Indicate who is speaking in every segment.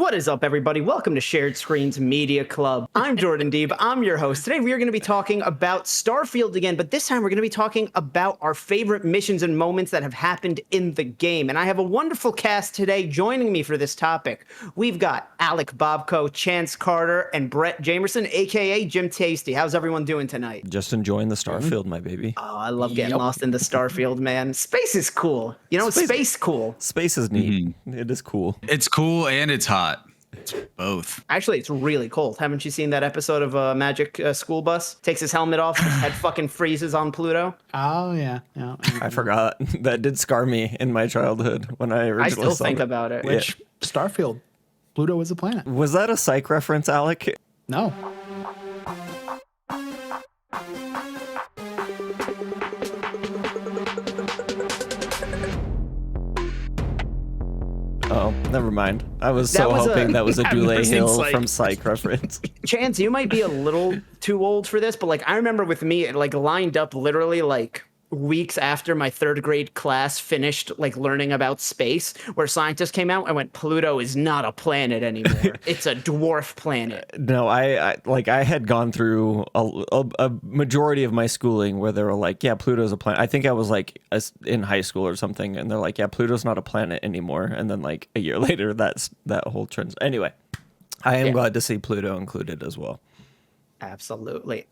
Speaker 1: What is up, everybody? Welcome to Shared Screens Media Club. I'm Jordan Deeb. I'm your host. Today, we are going to be talking about Starfield again, but this time we're going to be talking about our favorite missions and moments that have happened in the game. And I have a wonderful cast today joining me for this topic. We've got Alec Bobko, Chance Carter, and Brett Jamerson, a.k.a. Jim Tasty. How's everyone doing tonight?
Speaker 2: Just enjoying the Starfield, my baby.
Speaker 1: Oh, I love getting lost in the Starfield, man. Space is cool. You know, space cool.
Speaker 2: Space is neat. It is cool.
Speaker 3: It's cool and it's hot. It's both.
Speaker 1: Actually, it's really cold. Haven't you seen that episode of Magic School Bus? Takes his helmet off, his head fucking freezes on Pluto.
Speaker 4: Oh, yeah.
Speaker 2: I forgot. That did scar me in my childhood when I originally saw it.
Speaker 1: I still think about it.
Speaker 4: Which, Starfield, Pluto is a planet.
Speaker 2: Was that a psych reference, Alec?
Speaker 4: No.
Speaker 2: Oh, never mind. I was so hoping that was a Dule Hill from Psych reference.
Speaker 1: Chance, you might be a little too old for this, but like I remember with me, it like lined up literally like weeks after my third grade class finished like learning about space, where scientists came out and went, Pluto is not a planet anymore. It's a dwarf planet.
Speaker 2: No, I had gone through a majority of my schooling where they were like, yeah, Pluto's a planet. I think I was like in high school or something, and they're like, yeah, Pluto's not a planet anymore. And then like a year later, that whole trend. Anyway, I am glad to see Pluto included as well.
Speaker 1: Absolutely.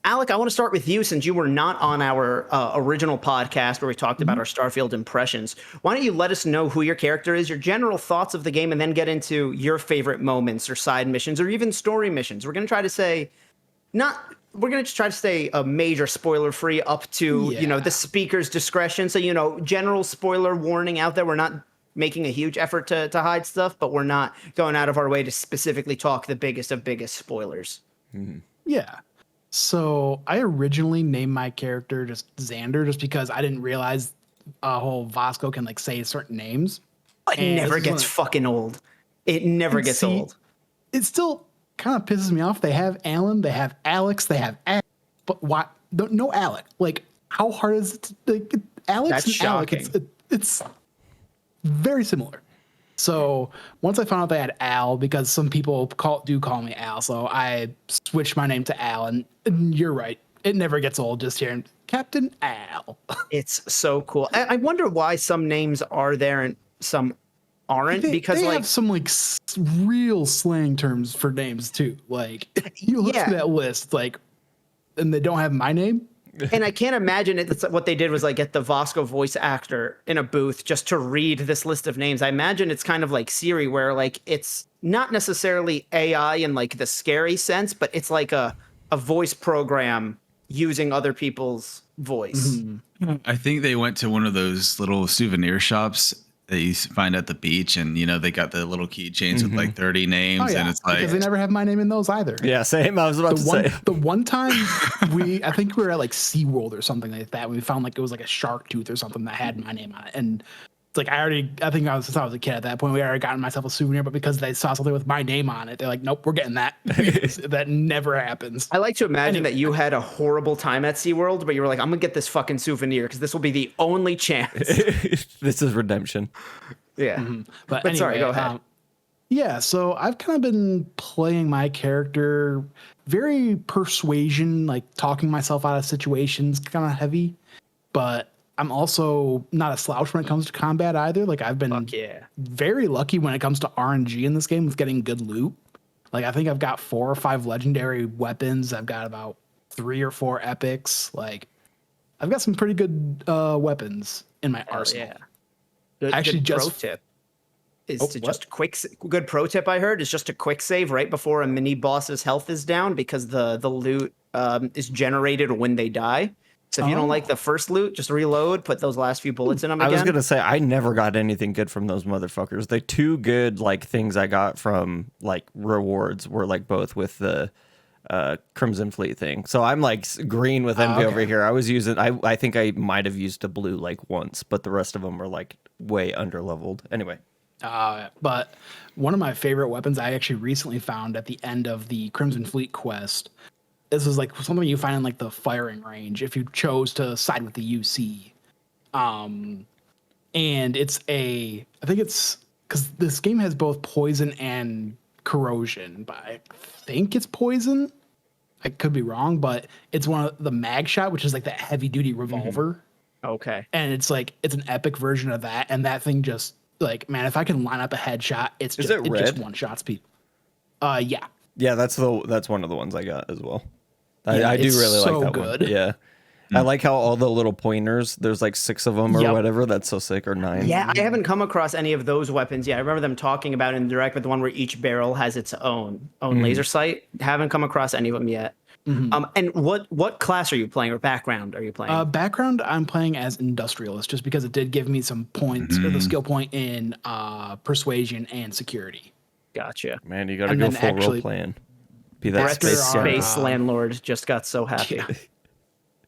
Speaker 1: Alec, I want to start with you since you were not on our original podcast where we talked about our Starfield impressions. Why don't you let us know who your character is, your general thoughts of the game, and then get into your favorite moments or side missions or even story missions. We're going to try to say stay a major spoiler free up to, the speaker's discretion. So, general spoiler warning out there. We're not making a huge effort to hide stuff, but we're not going out of our way to specifically talk the biggest of biggest spoilers.
Speaker 2: Mm-hmm.
Speaker 4: Yeah. So I originally named my character just Xander just because I didn't realize whole Vasco can like say certain names.
Speaker 1: It never gets fucking old. It never gets old.
Speaker 4: It still kind of pisses me off. They have Alan, they have Alex, they have Alex, but why? No Alec. Like, how hard is it to, like, Alex
Speaker 1: That's
Speaker 4: and
Speaker 1: shocking.
Speaker 4: Alec? It's very similar. So once I found out they had Al, because some people call me Al, so I switched my name to Al, and you're right. It never gets old just hearing Captain Al.
Speaker 1: It's so cool. I wonder why some names are there and some aren't, because
Speaker 4: they
Speaker 1: like
Speaker 4: have some like real slang terms for names too. Like you look at that list, like, and they don't have my name.
Speaker 1: And I can't imagine it's what they did was like get the Vasco voice actor in a booth just to read this list of names. I imagine it's kind of like Siri, where like it's not necessarily AI in like the scary sense, but it's like a voice program using other people's voice.
Speaker 3: Mm-hmm. I think they went to one of those little souvenir shops that you find at the beach, and they got the little keychains with like 30 names, and it's like,
Speaker 4: because they never have my name in those either.
Speaker 2: Yeah, same. I was about to say
Speaker 4: the one time I think we were at like SeaWorld or something like that. We found like it was like a shark tooth or something that had my name on it, and it's like since I was a kid at that point, we already gotten myself a souvenir, but because they saw something with my name on it, they're like, nope, we're getting that. That never happens.
Speaker 1: I like to imagine that you had a horrible time at SeaWorld, but you were like, I'm gonna get this fucking souvenir because this will be the only chance.
Speaker 2: This is redemption.
Speaker 1: Yeah.
Speaker 4: Mm-hmm. But anyway,
Speaker 1: sorry, go ahead.
Speaker 4: So I've kind of been playing my character very persuasion, like talking myself out of situations, kind of heavy, but I'm also not a slouch when it comes to combat either. Like I've been very lucky when it comes to RNG in this game with getting good loot. Like I think I've got 4 or 5 legendary weapons. I've got about 3 or 4 epics. Like I've got some pretty good weapons in my arsenal.
Speaker 1: Yeah. Good pro tip is good pro tip I heard is just a quick save right before a mini boss's health is down, because the loot is generated when they die. So if you don't like the first loot, just reload, put those last few bullets in them again.
Speaker 2: I was going to say, I never got anything good from those motherfuckers. The 2 good like things I got from like rewards were like both with the Crimson Fleet thing. So I'm like green with envy over here. I was using, I think I might have used a blue like once, but the rest of them were like way under leveled. Anyway.
Speaker 4: But one of my favorite weapons I actually recently found at the end of the Crimson Fleet quest. This is like something you find in like the firing range if you chose to side with the UC. And it's I think it's because this game has both poison and corrosion, but I think it's poison. I could be wrong, but it's one of the mag shot, which is like that heavy duty revolver.
Speaker 1: Okay.
Speaker 4: And it's like, it's an epic version of that. And that thing just like, man, if I can line up a headshot,
Speaker 2: Is
Speaker 4: it
Speaker 2: it
Speaker 4: just
Speaker 2: red?
Speaker 4: one shots people. Yeah.
Speaker 2: Yeah, that's one of the ones I got as well.
Speaker 4: Yeah,
Speaker 2: I do
Speaker 4: it's
Speaker 2: really
Speaker 4: so
Speaker 2: like that
Speaker 4: good.
Speaker 2: one. Yeah. I like how all the little pointers, there's like 6 of them or
Speaker 1: Yep.
Speaker 2: whatever. That's so sick, or 9.
Speaker 1: Yeah, I haven't come across any of those weapons yet. I remember them talking about it in direct, but the one where each barrel has its own laser sight. Haven't come across any of them yet. And what class are you playing, or background are you playing?
Speaker 4: Background, I'm playing as industrialist just because it did give me some points or the skill point in persuasion and security.
Speaker 1: Gotcha.
Speaker 2: Man, you got to
Speaker 4: And
Speaker 2: go
Speaker 4: then
Speaker 2: full
Speaker 4: actually-
Speaker 2: role playing. Be that
Speaker 4: After
Speaker 2: space
Speaker 4: our-
Speaker 2: guy.
Speaker 1: Space landlord just got so happy.
Speaker 4: Yeah.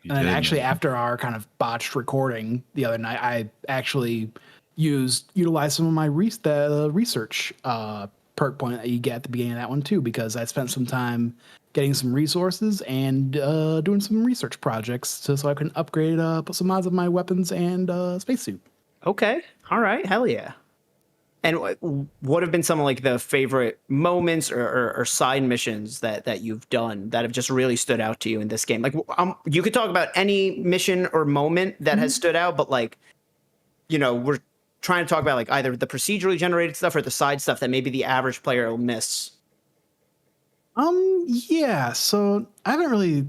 Speaker 3: You
Speaker 4: And then
Speaker 3: did,
Speaker 4: actually,
Speaker 3: man.
Speaker 4: after our kind of botched recording the other night, I actually utilized some of my research perk point that you get at the beginning of that one too, because I spent some time getting some resources and doing some research projects so I can upgrade some mods of my weapons and spacesuit.
Speaker 1: Okay. All right. Hell yeah. And what have been some of like the favorite moments or side missions that you've done that have just really stood out to you in this game? Like, you could talk about any mission or moment that has stood out, but like, we're trying to talk about like either the procedurally generated stuff or the side stuff that maybe the average player will miss.
Speaker 4: Yeah, so I haven't really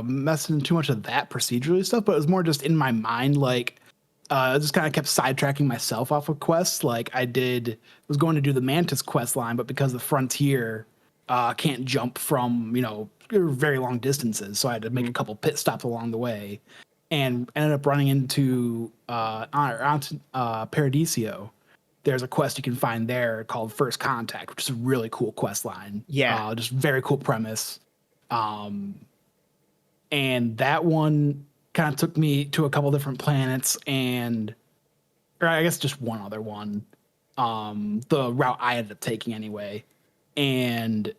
Speaker 4: messed in too much of that procedurally stuff, but it was more just in my mind, like I just kind of kept sidetracking myself off of quests. Like was going to do the Mantis quest line, but because the Frontier can't jump from, very long distances, so I had to make a couple pit stops along the way, and ended up running into Paradiso. There's a quest you can find there called First Contact, which is a really cool quest line.
Speaker 1: Yeah.
Speaker 4: Just very cool premise. And that one kind of took me to a couple different planets or I guess just one other one. The route I ended up taking anyway. And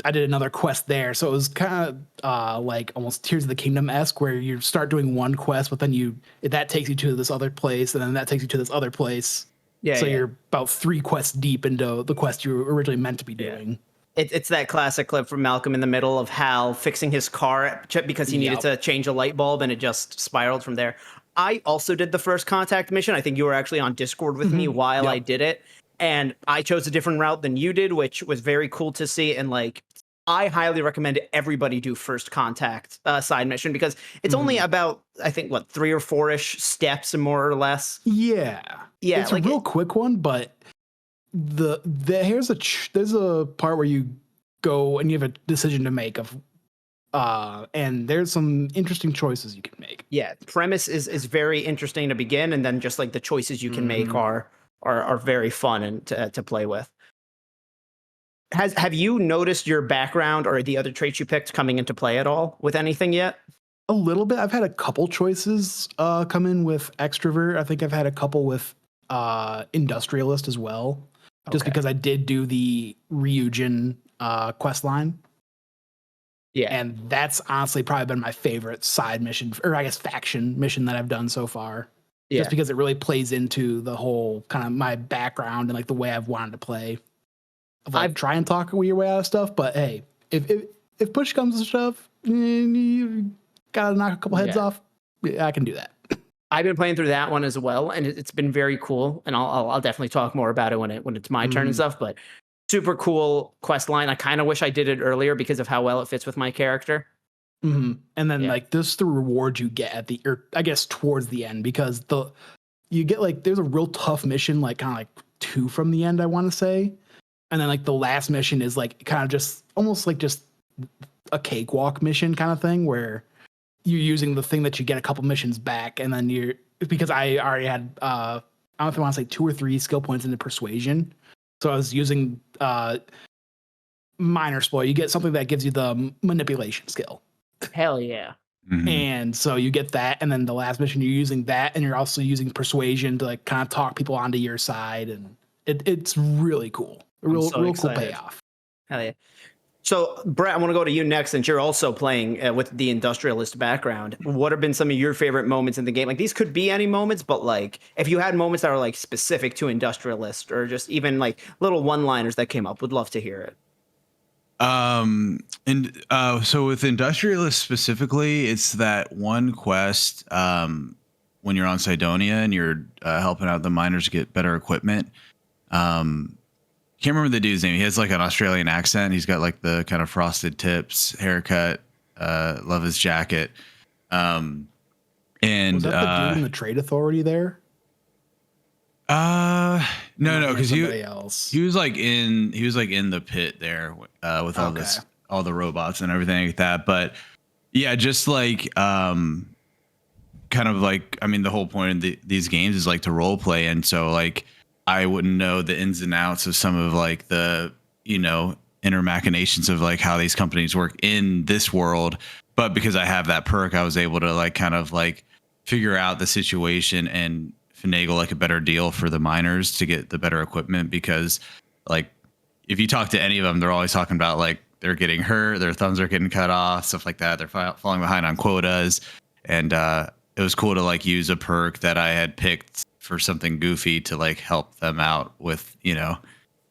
Speaker 4: I did another quest there. So it was kind of like almost Tears of the Kingdom-esque, where you start doing one quest, but then that takes you to this other place, and then that takes you to this other place.
Speaker 1: Yeah.
Speaker 4: So
Speaker 1: yeah.
Speaker 4: you're about 3 quests deep into the quest you were originally meant to be doing.
Speaker 1: It's that classic clip from Malcolm in the Middle of Hal fixing his car because he needed to change a light bulb, and it just spiraled from there. I also did the First Contact mission. I think you were actually on Discord with me while I did it. And I chose a different route than you did, which was very cool to see. And like, I highly recommend everybody do First Contact side mission, because it's only about, I think, 3 or 4-ish steps, more or less.
Speaker 4: Yeah.
Speaker 1: Yeah,
Speaker 4: It's
Speaker 1: like
Speaker 4: a real quick one, but there's a part where you go and you have a decision to make and there's some interesting choices you can make.
Speaker 1: Yeah, the premise is very interesting to begin, and then just like the choices you can make are very fun and to play with. Have you noticed your background or the other traits you picked coming into play at all with anything yet?
Speaker 4: A little bit. I've had a couple choices come in with extrovert. I think I've had a couple with industrialist as well, just
Speaker 1: Okay.
Speaker 4: because I did do the Ryujin quest line.
Speaker 1: Yeah.
Speaker 4: And that's honestly probably been my favorite side mission, or I guess faction mission that I've done so far.
Speaker 1: Yeah.
Speaker 4: Just because it really plays into the whole kind of my background and like the way I've wanted to play. Try and talk your way out of stuff, but hey, if push comes to shove, you gotta knock a couple heads off. Yeah, I can do that.
Speaker 1: I've been playing through that one as well, and it's been very cool. And I'll definitely talk more about it when it's my turn and stuff. But super cool quest line. I kind of wish I did it earlier because of how well it fits with my character.
Speaker 4: And then like this, the reward you get at I guess towards the end, because you get like there's a real tough mission, like kind of like 2 from the end, I want to say, and then like the last mission is like kind of just almost like just a cakewalk mission kind of thing, where you're using the thing that you get a couple missions back, and then because I already had I don't know if I want to say 2 or 3 skill points into persuasion, so I was using minor exploit. You get something that gives you the manipulation skill.
Speaker 1: Hell yeah.
Speaker 4: And so you get that, and then the last mission you're using that, and you're also using persuasion to like kind of talk people onto your side, and it's really cool. Real
Speaker 1: so
Speaker 4: cool
Speaker 1: excited.
Speaker 4: payoff.
Speaker 1: Hell yeah. So, Brett, I want to go to you next, since you're also playing with the industrialist background. What have been some of your favorite moments in the game? Like, these could be any moments, but like, if you had moments that are like specific to industrialist, or just even like little one-liners that came up, would love to hear it.
Speaker 3: So with industrialist specifically, it's that one quest when you're on Cydonia and you're helping out the miners get better equipment. Can't remember the dude's name. He has like an Australian accent. He's got like the kind of frosted tips, haircut. Love his jacket. And
Speaker 4: Was that the dude in the trade authority there?
Speaker 3: no, because
Speaker 4: somebody else.
Speaker 3: he was like in the pit there with all the robots and everything like that. But yeah, just like kind of like, I mean, the whole point of these games is like to role play, and so like I wouldn't know the ins and outs of some of like the, you know, inner machinations of like how these companies work in this world. But because I have that perk, I was able to like kind of like figure out the situation and finagle like a better deal for the miners to get the better equipment. Because like if you talk to any of them, they're always talking about like they're getting hurt, their thumbs are getting cut off, stuff like that. They're falling behind on quotas. And it was cool to like use a perk that I had picked for something goofy to like help them out with, you know,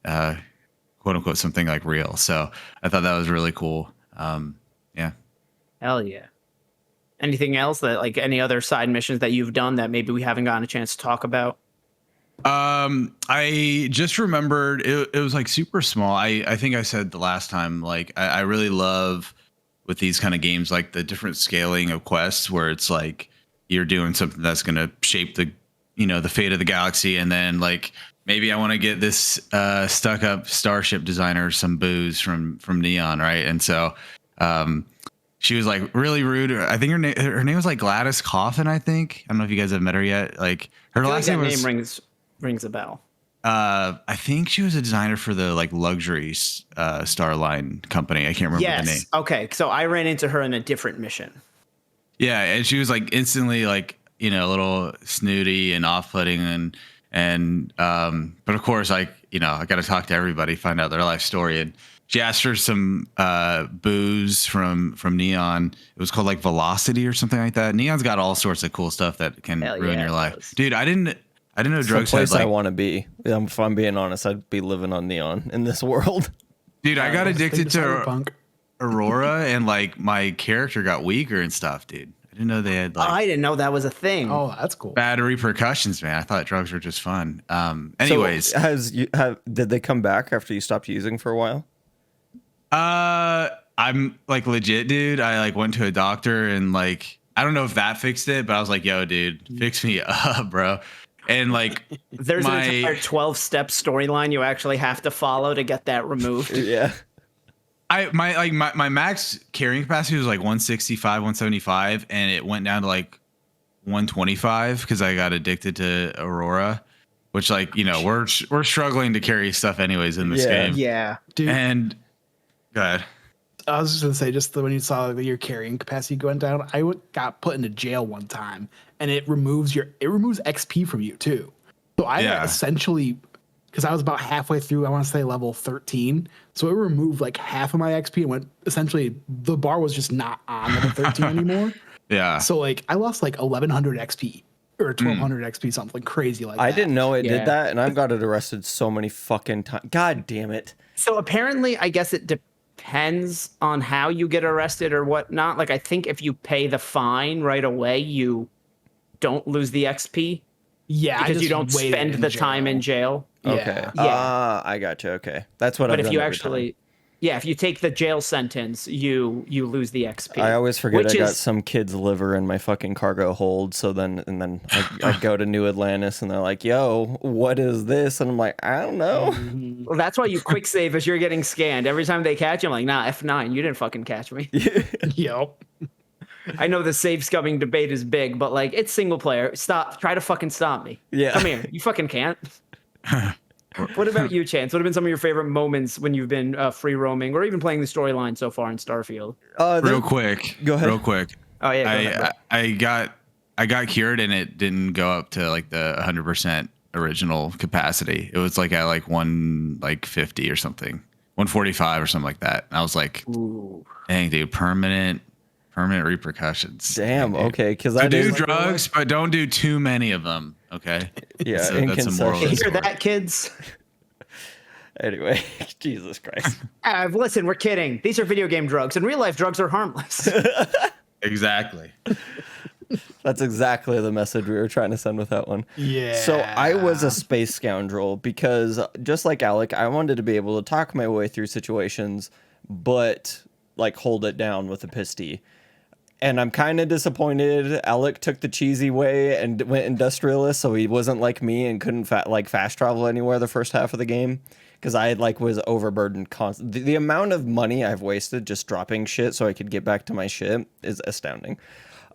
Speaker 3: quote unquote, something like real. So I thought that was really cool. Yeah.
Speaker 1: Hell yeah. Anything else that like any other side missions that you've done that maybe we haven't gotten a chance to talk about?
Speaker 3: I just remembered it was like super small. I think I said the last time, like I really love with these kind of games, like the different scaling of quests where it's like you're doing something that's going to shape the, you know, the fate of the galaxy. And then like, maybe I want to get this stuck up starship designer some booze from Neon. Right. And so, she was like really rude. I think her name was like Gladys Coffin. I think, I don't know if you guys have met her yet. Like her last name was,
Speaker 1: rings a bell.
Speaker 3: I think she was a designer for the like luxury Starline company. I can't remember the name.
Speaker 1: Okay. So I ran into her in a different mission.
Speaker 3: Yeah. And she was like instantly like, you know, a little snooty and off-putting but of course, like, you know, I got to talk to everybody, find out their life story. And she asked for some booze from Neon. It was called like Velocity or something like that. Neon's got all sorts of cool stuff that can ruin your life. Dude, I didn't know drugs
Speaker 2: had like, I want to be. If I'm being honest, I'd be living on Neon in this world.
Speaker 3: Dude, I got addicted to Aurora and like my character got weaker and stuff, dude. I didn't know they had like,
Speaker 1: I didn't know that was a thing.
Speaker 4: Oh, that's cool.
Speaker 3: Bad repercussions, man. I thought drugs were just fun. Anyways,
Speaker 2: so did they come back after you stopped using for a while?
Speaker 3: I'm like legit, dude. I like went to a doctor and like I don't know if that fixed it, but I was like, yo, dude, fix me up, bro. And like
Speaker 1: there's an entire 12-step storyline you actually have to follow to get that removed.
Speaker 2: Yeah.
Speaker 3: My max carrying capacity was like 165, 175, and it went down to like 125 because I got addicted to Aurora, which like, you know, we're struggling to carry stuff anyways in this game.
Speaker 1: Yeah.
Speaker 4: Dude.
Speaker 3: And go ahead.
Speaker 4: I was just gonna say, just when you saw your carrying capacity going down, I got put into jail one time, and it removes XP from you too. So I essentially, because I was about halfway through, I want to say level 13, so it removed like half of my XP and went essentially the bar was just not on level 13 anymore.
Speaker 3: Yeah.
Speaker 4: So like I lost like 1100 XP or 1200 XP, something crazy like that.
Speaker 2: I didn't know it did that, and I've got it arrested so many fucking times. God damn it.
Speaker 1: So apparently, I guess it depends on how you get arrested or whatnot. Like, I think if you pay the fine right away, you don't lose the XP.
Speaker 4: Yeah,
Speaker 1: because you don't spend the time in jail.
Speaker 2: Okay.
Speaker 1: Yeah.
Speaker 2: I got you. Okay. That's what
Speaker 1: But
Speaker 2: I've
Speaker 1: if
Speaker 2: done
Speaker 1: you
Speaker 2: every
Speaker 1: actually,
Speaker 2: time.
Speaker 1: if you take the jail sentence, you lose the XP.
Speaker 2: I always forget I got some kid's liver in my fucking cargo hold. So then I go to New Atlantis and they're like, yo, what is this? And I'm like, I don't know.
Speaker 1: Well, that's why you quick save as you're getting scanned. Every time they catch you, I'm like, nah, F9, you didn't fucking catch me.
Speaker 4: Yep.
Speaker 1: I know the save scumming debate is big, but like, it's single player. Try to fucking stop me.
Speaker 2: Yeah.
Speaker 1: Come here. You fucking can't. What about you, Chance? What have been some of your favorite moments when you've been free roaming or even playing the storyline so far in Starfield?
Speaker 3: Real quick.
Speaker 2: Go ahead.
Speaker 3: Real quick.
Speaker 1: Oh yeah.
Speaker 3: I got cured and it didn't go up to like the 100% original capacity. It was like at like 150 or something. 145 or something like that. And I was like,
Speaker 1: Ooh.
Speaker 3: dang, dude, permanent repercussions.
Speaker 2: Damn.
Speaker 3: Dang, dude.
Speaker 2: Okay, because
Speaker 3: So
Speaker 2: that
Speaker 3: do
Speaker 2: is
Speaker 3: drugs, but don't don't do too many of them. Okay.
Speaker 2: yeah.
Speaker 3: That's a moral of
Speaker 1: You
Speaker 3: the
Speaker 1: hear
Speaker 3: story.
Speaker 1: that, kids?
Speaker 2: Anyway, Jesus Christ.
Speaker 1: Listen, we're kidding. These are video game drugs. In real life, drugs are harmless.
Speaker 3: Exactly.
Speaker 2: That's exactly the message we were trying to send with that one.
Speaker 4: Yeah.
Speaker 2: So I was a space scoundrel because just like Alec, I wanted to be able to talk my way through situations, but like hold it down with a pisty. And I'm kind of disappointed. Alec took the cheesy way and went industrialist, so he wasn't like me and couldn't fast travel anywhere the first half of the game because I was overburdened. The amount of money I've wasted just dropping shit so I could get back to my shit is astounding.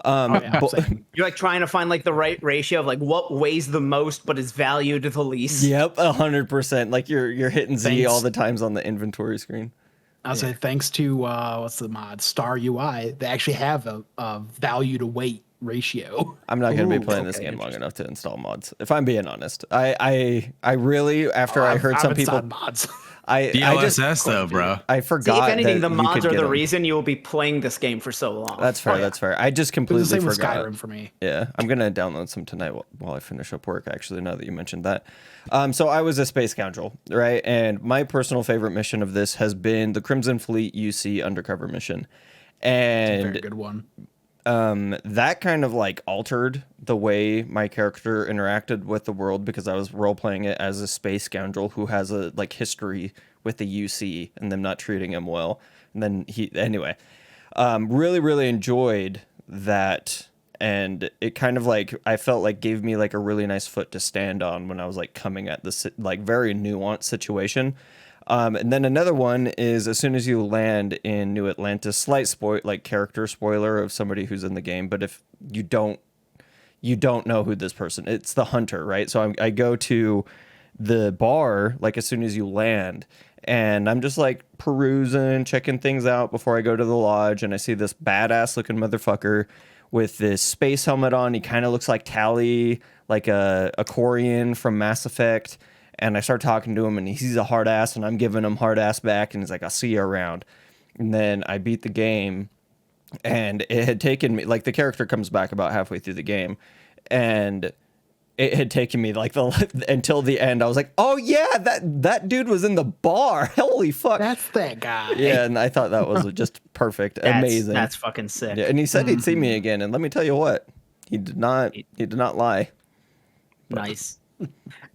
Speaker 4: Same.
Speaker 1: You're like trying to find like the right ratio of like what weighs the most but is valued the least.
Speaker 2: Yep, 100%. Like you're hitting Z
Speaker 4: Thanks.
Speaker 2: all the times on the inventory screen.
Speaker 4: I'll say thanks to what's the mod Star UI, they actually have a value to weight ratio.
Speaker 2: I'm not going to be
Speaker 1: Ooh,
Speaker 2: playing this
Speaker 1: okay,
Speaker 2: game long enough to install mods. If I'm being honest, I really after I heard
Speaker 4: I've
Speaker 2: some people,
Speaker 4: installed mods.
Speaker 2: I just
Speaker 3: DLSS though, bro.
Speaker 2: I
Speaker 1: See,
Speaker 2: forgot.
Speaker 1: if anything,
Speaker 2: that
Speaker 1: the
Speaker 2: you
Speaker 1: mods
Speaker 2: could
Speaker 1: are
Speaker 2: get
Speaker 1: the
Speaker 2: 'em.
Speaker 1: reason you will be playing this game for so long.
Speaker 2: That's fair.
Speaker 4: Oh, yeah.
Speaker 2: That's fair. I just
Speaker 4: It was the
Speaker 2: completely
Speaker 4: same with
Speaker 2: forgot.
Speaker 4: Skyrim for me.
Speaker 2: Yeah, I'm gonna download some tonight while I finish up work. Actually, now that you mentioned that, so I was a space scoundrel, right? And my personal favorite mission of this has been the Crimson Fleet UC undercover mission, and
Speaker 4: Very good one.
Speaker 2: that kind of like altered the way my character interacted with the world because I was role playing it as a space scoundrel who has a like history with the UC and them not treating him well. And then really enjoyed that. And it kind of like, I felt like gave me like a really nice foot to stand on when I was like coming at this like very nuanced situation. And then another one is as soon as you land in New Atlantis, slight character spoiler of somebody who's in the game. But if you don't know who this person, it's the hunter, right? So I go to the bar like as soon as you land, and I'm just like perusing, checking things out before I go to the lodge, and I see this badass looking motherfucker with this space helmet on. He kind of looks like Tally, like a Quarian from Mass Effect. And I start talking to him, and he's a hard ass, and I'm giving him hard ass back, and he's like, "I'll see you around." And then I beat the game, and it had taken me like the character comes back about halfway through the game, and it had taken me like until the end. I was like, "Oh yeah, that dude was in the bar. Holy fuck!"
Speaker 4: That's that guy.
Speaker 2: Yeah, and I thought that was just perfect, amazing.
Speaker 1: That's fucking sick.
Speaker 2: Yeah, and he said he'd see me again, and let me tell you what, he did not. He did not lie.
Speaker 1: Nice.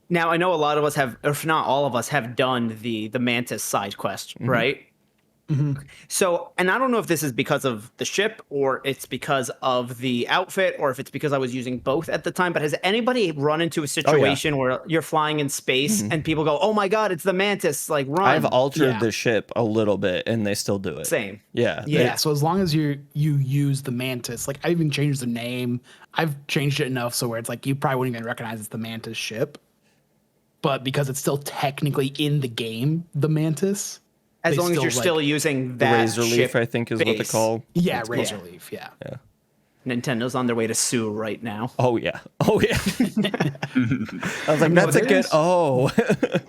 Speaker 1: Now I know a lot of us have, or if not all of us, have done the Mantis side quest, right? So, and I don't know if this is because of the ship or it's because of the outfit or if it's because I was using both at the time, but has anybody run into a situation where you're flying in space and people go, "Oh my God, it's the Mantis, like run."
Speaker 2: I've altered
Speaker 4: Yeah.
Speaker 2: the ship a little bit, and they still do it.
Speaker 1: Same.
Speaker 2: Yeah.
Speaker 4: Yeah, so as long as you use the Mantis, like I even changed the name. I've changed it enough so where it's like you probably wouldn't even recognize it's the Mantis ship. But because it's still technically in the game, the Mantis.
Speaker 1: As
Speaker 4: they
Speaker 1: long as you're
Speaker 4: like-
Speaker 1: still using
Speaker 2: The
Speaker 1: that
Speaker 2: Razor
Speaker 1: ship
Speaker 2: Leaf, I think, is what they
Speaker 1: base.
Speaker 2: call.
Speaker 4: Yeah,
Speaker 2: it's
Speaker 4: Razor
Speaker 2: called.
Speaker 4: Leaf, yeah.
Speaker 1: Nintendo on their way to sue right now.
Speaker 2: Oh yeah. Oh yeah. I was like, that's a good.
Speaker 4: there's-
Speaker 2: Oh.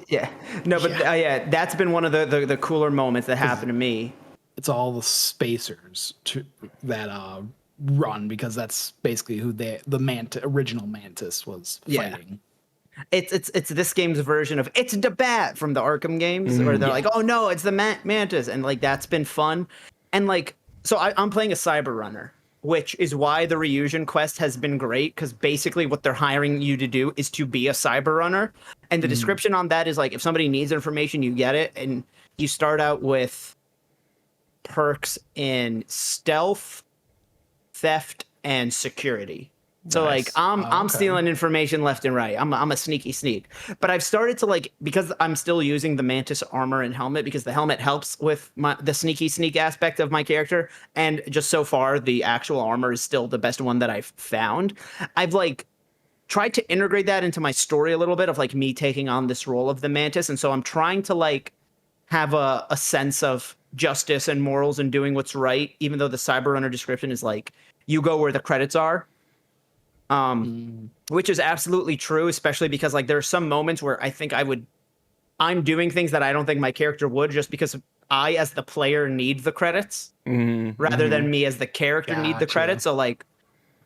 Speaker 1: Yeah. No, but yeah, that's been one of the cooler moments that happened to me.
Speaker 4: It's all the spacers that run because that's basically who the original Mantis was
Speaker 1: Yeah.
Speaker 4: fighting.
Speaker 1: It's this game's version of it's the bat from the Arkham games where they're like, "Oh no, it's the Mantis," and like that's been fun. And like, so I'm playing a cyber runner, which is why the Reunion quest has been great because basically what they're hiring you to do is to be a cyber runner. And the description on that is like, if somebody needs information, you get it, and you start out with perks in stealth, theft, and security. So like I'm stealing information left and right. I'm a sneaky sneak. But I've started to like, because I'm still using the Mantis armor and helmet because the helmet helps with the sneaky sneak aspect of my character. And just so far, the actual armor is still the best one that I've found. I've like tried to integrate that into my story a little bit of like me taking on this role of the Mantis. And so I'm trying to like have a sense of justice and morals and doing what's right, even though the cyber runner description is like, you go where the credits are. Which is absolutely true, especially because like there are some moments where I think I would I'm doing things that I don't think my character would, just because I, as the player, need the credits rather than me as the character need the
Speaker 4: Gotcha.
Speaker 1: credits. So like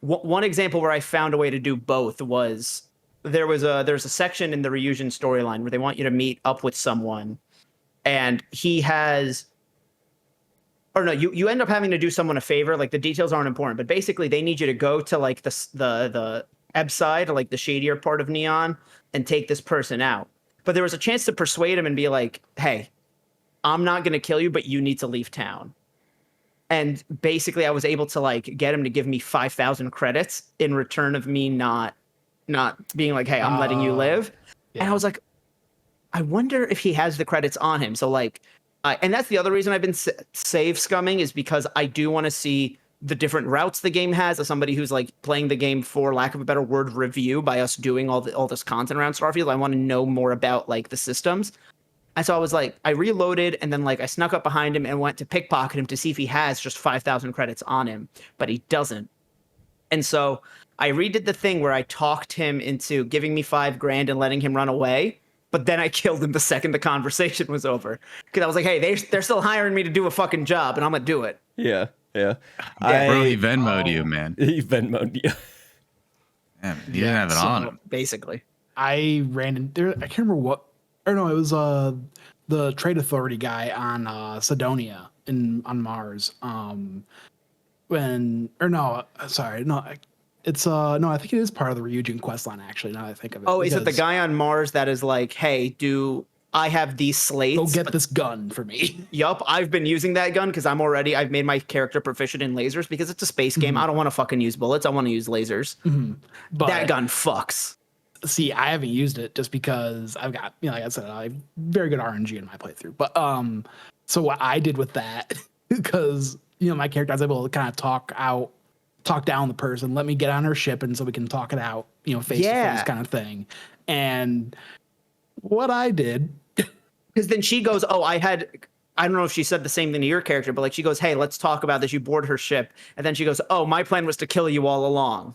Speaker 1: one example where I found a way to do both was there's a section in the Ryujin storyline where they want you to meet up with someone, and he has, or no, you end up having to do someone a favor. Like the details aren't important, but basically they need you to go to like the ebb side, or like the shadier part of Neon, and take this person out. But there was a chance to persuade him and be like, hey, I'm not going to kill you, but you need to leave town. And basically I was able to like get him to give me 5,000 credits in return of me not being like, hey, I'm letting you live.
Speaker 4: Yeah.
Speaker 1: And I was like, I wonder if he has the credits on him. So like, and that's the other reason I've been save scumming, is because I do want to see the different routes the game has, as somebody who's like playing the game, for lack of a better word, review, by us doing all this content around Starfield. I want to know more about like the systems. And so I was like, I reloaded, and then like I snuck up behind him and went to pickpocket him to see if he has just 5,000 credits on him, but he doesn't. And so I redid the thing where I talked him into giving me $5,000 and letting him run away. But then I killed him the second the conversation was over, because I was like, hey, they're still hiring me to do a fucking job, and I'm gonna do it.
Speaker 2: Yeah.
Speaker 3: Bro, he Venmo'd you, man.
Speaker 2: He Venmo'd you.
Speaker 3: Yeah, he didn't have it on him.
Speaker 1: Basically.
Speaker 4: I ran in there. I can't remember what, or no, it was the trade authority guy on Sidonia on Mars. It's no, I think it is part of the Ryujin quest line, actually, now that I think of it.
Speaker 1: Oh, is it the guy on Mars that is like, hey, I have these slates?
Speaker 4: Go get this gun for me.
Speaker 1: Yup, I've been using that gun because I've made my character proficient in lasers, because it's a space game. I don't want to fucking use bullets. I want to use lasers.
Speaker 4: But
Speaker 1: that gun fucks.
Speaker 4: see, I haven't used it just because I've got, like I said, I have very good RNG in my playthrough. But so what I did with that, because my character, I was able to kind of talk down the person, let me get on her ship, and so we can talk it out, face to face kind of thing. And what I did,
Speaker 1: because then she goes, oh, I don't know if she said the same thing to your character, but like she goes, hey, let's talk about this. You board her ship, and then she goes, oh, my plan was to kill you all along.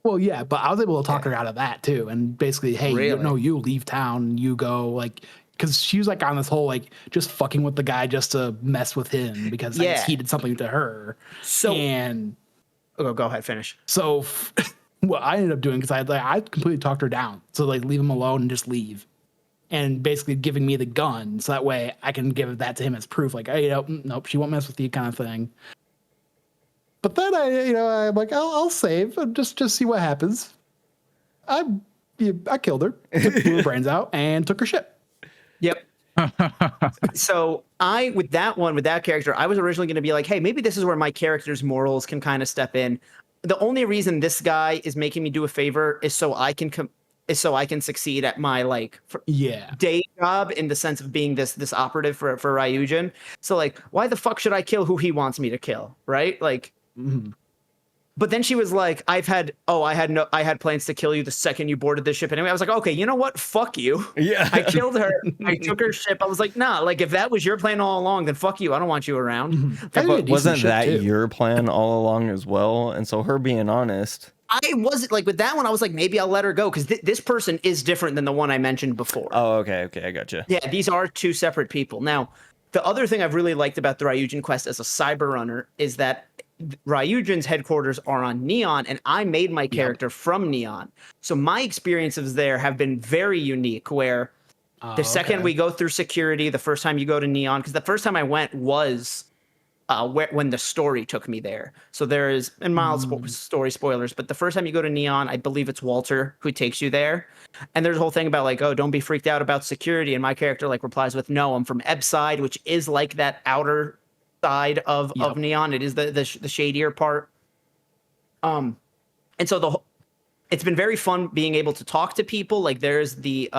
Speaker 4: Well, yeah, but I was able to talk her out of that too, and basically, hey, you leave town, you go, like, because she was like on this whole like just fucking with the guy just to mess with him, because I guess he did something to her.
Speaker 1: So
Speaker 4: and
Speaker 1: go ahead, finish.
Speaker 4: So what I ended up doing, because I completely talked her down, so like leave him alone and just leave, and basically giving me the gun so that way I can give that to him as proof, like, hey, nope, she won't mess with you, kind of thing. But then I'm like, I'll save and just see what happens. I killed her, blew her brains out, and took her ship.
Speaker 1: Yep. So with that character, I was originally going to be like, hey, maybe this is where my character's morals can kind of step in. The only reason this guy is making me do a favor is so I can succeed at my day job, in the sense of being this operative for Ryujin. So like, why the fuck should I kill who he wants me to kill, right? Like. But then she was like, I had plans to kill you the second you boarded the ship anyway. I was like, okay, you know what? Fuck you.
Speaker 2: Yeah.
Speaker 1: I killed her. I took her ship. I was like, nah, like if that was your plan all along, then fuck you. I don't want you around.
Speaker 2: But wasn't that your plan all along as well? And so her being honest.
Speaker 1: I wasn't like with that one. I was like, maybe I'll let her go, because this person is different than the one I mentioned before.
Speaker 2: Oh, okay. I gotcha.
Speaker 1: Yeah, these are two separate people. Now, the other thing I've really liked about the Ryujin quest as a cyber runner is that Ryujin's headquarters are on Neon, and I made my character from Neon. So my experiences there have been very unique, where the second we go through security, the first time you go to Neon, because the first time I went was when the story took me there. So there is, and mild story spoilers, but the first time you go to Neon, I believe it's Walter who takes you there. And there's a whole thing about like, oh, don't be freaked out about security. And my character like replies with, no, I'm from Ebside, which is like that outer side of Neon. It is the shadier part. And so it's been very fun being able to talk to people. Like there's the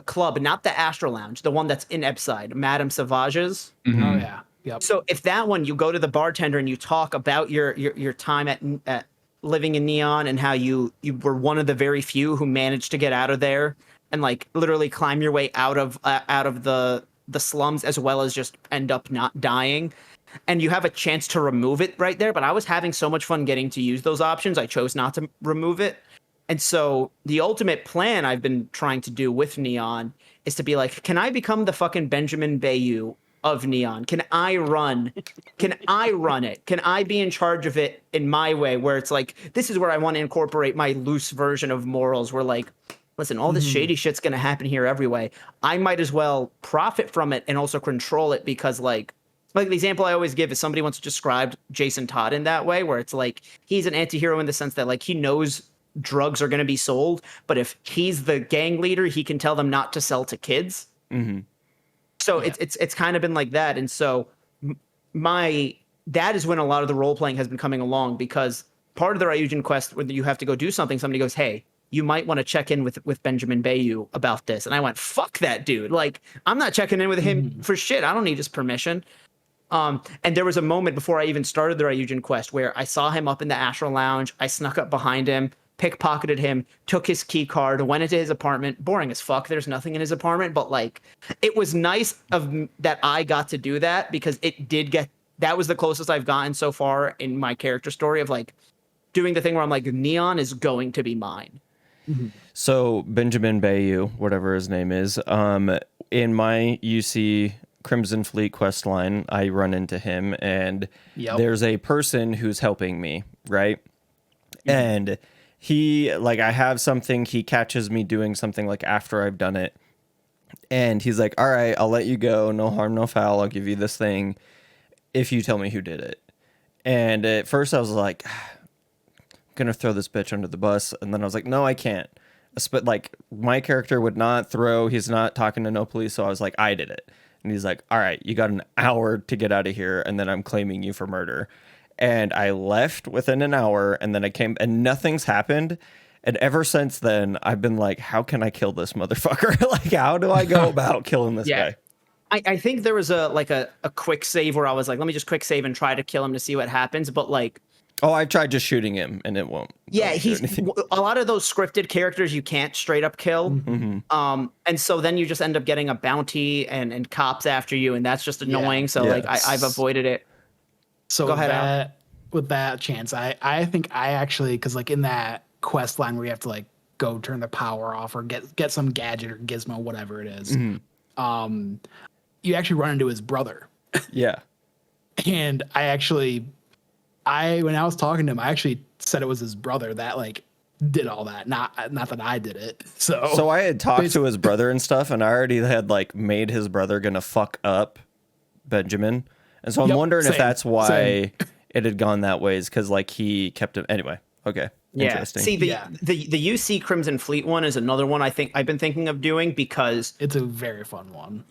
Speaker 1: club, not the Astro Lounge, the one that's in Ebside, Madame Savage's.
Speaker 4: Oh yeah. Yep.
Speaker 1: So if that one, you go to the bartender and you talk about your time at living in Neon, and how you were one of the very few who managed to get out of there and like literally climb your way out of the slums, as well as just end up not dying. And you have a chance to remove it right there. But I was having so much fun getting to use those options, I chose not to remove it. And so the ultimate plan I've been trying to do with Neon is to be like, can I become the fucking Benjamin Bayou of Neon? Can I run it? Can I be in charge of it in my way, where it's like, this is where I want to incorporate my loose version of morals, where like, listen, all this shady shit's going to happen here every way. I might as well profit from it and also control it, because like the example I always give is somebody once described Jason Todd in that way, where it's like, he's an anti-hero in the sense that like he knows drugs are going to be sold, but if he's the gang leader, he can tell them not to sell to kids. So it's kind of been like that. And so that is when a lot of the role playing has been coming along, because part of the Ryujin quest, when you have to go do something, somebody goes, hey, you might want to check in with Benjamin Bayou about this. And I went, fuck that dude. Like, I'm not checking in with him for shit. I don't need his permission. And there was a moment before I even started the Ryujin quest where I saw him up in the Astral Lounge. I snuck up behind him, pickpocketed him, took his key card, went into his apartment. Boring as fuck. There's nothing in his apartment, but like, it was nice that I got to do that, because that was the closest I've gotten so far in my character story of like doing the thing where I'm like, Neon is going to be mine.
Speaker 2: So Benjamin Bayou, whatever his name is, in my UC Crimson Fleet quest line, I run into him, and there's a person who's helping me, right? And he, like, I have something, he catches me doing something like after I've done it, and he's like, all right, I'll let you go, no harm, no foul, I'll give you this thing if you tell me who did it. And at first I was like, gonna throw this bitch under the bus, and then I was like, no, I can't. But like, my character would not throw, he's not talking to no police, so I was like, I did it. And he's like, all right, you got an hour to get out of here, and then I'm claiming you for murder. And I left within an hour, and then I came, and nothing's happened. And ever since then, I've been like, how can I kill this motherfucker? Like, how do I go about killing this guy?
Speaker 1: I think there was a quick save where I was like, let me just quick save and try to kill him to see what happens. But like,
Speaker 2: oh, I tried just shooting him, and it won't.
Speaker 1: Yeah, he's a lot of those scripted characters you can't straight up kill. And so then you just end up getting a bounty and cops after you, and that's just annoying. So like, I've avoided it.
Speaker 4: So
Speaker 1: go ahead,
Speaker 4: with that chance, I think I actually, because like in that quest line where you have to like go turn the power off or get some gadget or gizmo, whatever it is, you actually run into his brother.
Speaker 2: Yeah.
Speaker 4: And when I was talking to him, I actually said it was his brother that like did all that, not that I did it. So
Speaker 2: I had talked to his brother and stuff, and I already had like made his brother gonna fuck up Benjamin, and so I'm wondering if that's why it had gone that way, is because like he kept him anyway. Okay. Interesting.
Speaker 1: See, the UC Crimson Fleet one is another one I think I've been thinking of doing, because
Speaker 4: it's a very fun one.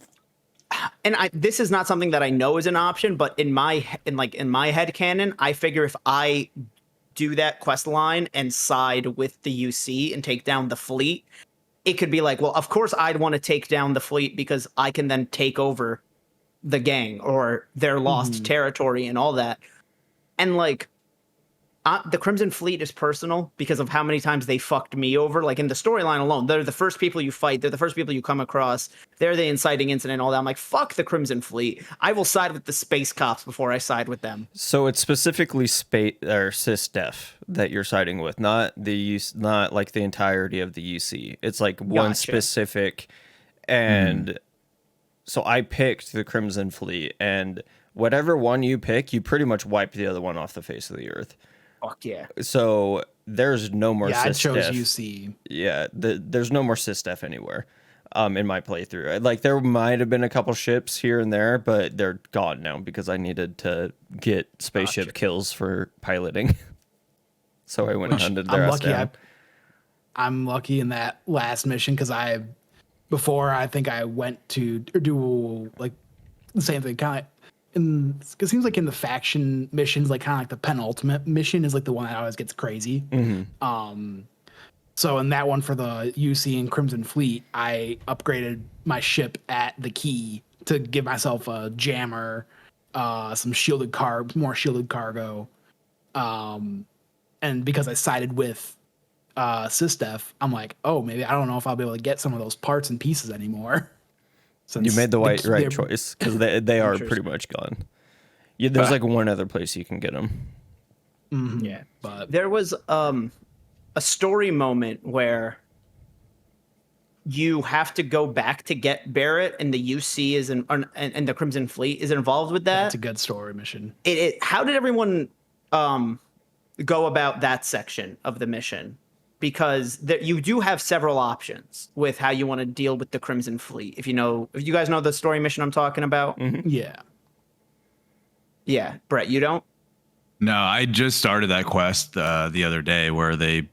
Speaker 1: And this is not something that I know is an option, but in my head canon, I figure if I do that quest line and side with the UC and take down the fleet, it could be like, well, of course I'd want to take down the fleet, because I can then take over the gang or their lost territory and all that. And like, the Crimson Fleet is personal because of how many times they fucked me over. Like in the storyline alone, they're the first people you fight. They're the first people you come across. They're the inciting incident, all that. I'm like, fuck the Crimson Fleet. I will side with the space cops before I side with them.
Speaker 2: So it's specifically SysDef that you're siding with, not like the entirety of the UC. It's like one specific, and so I picked the Crimson Fleet, and whatever one you pick, you pretty much wipe the other one off the face of the earth.
Speaker 1: Fuck yeah.
Speaker 2: So there's no more
Speaker 4: SysDef. I chose
Speaker 2: UC. Yeah, there's no more SysDef anywhere in my playthrough. Like, there might have been a couple ships here and there, but they're gone now because I needed to get spaceship kills for piloting. So I went and hunted their ass down.
Speaker 4: I'm lucky in that last mission, because I think I went to do like the same thing, kind of. It seems like in the faction missions, like kind of like the penultimate mission is like the one that always gets crazy. So in that one for the UC and Crimson Fleet, I upgraded my ship at the key to give myself a jammer, some more shielded cargo. And because I sided with SysDef, I'm like, oh, maybe I don't know if I'll be able to get some of those parts and pieces anymore.
Speaker 2: You made the right choice, because they are pretty much gone. Yeah, there's like one other place you can get them.
Speaker 1: Yeah, but there was a story moment where you have to go back to get Barrett, and the UC is and the Crimson Fleet is involved with that.
Speaker 4: That's a good story mission.
Speaker 1: How did everyone go about that section of the mission? Because you do have several options with how you want to deal with the Crimson Fleet. If you guys know the story mission I'm talking about.
Speaker 2: Mm-hmm.
Speaker 1: Yeah, Brett, you don't?
Speaker 3: No, I just started that quest the other day where the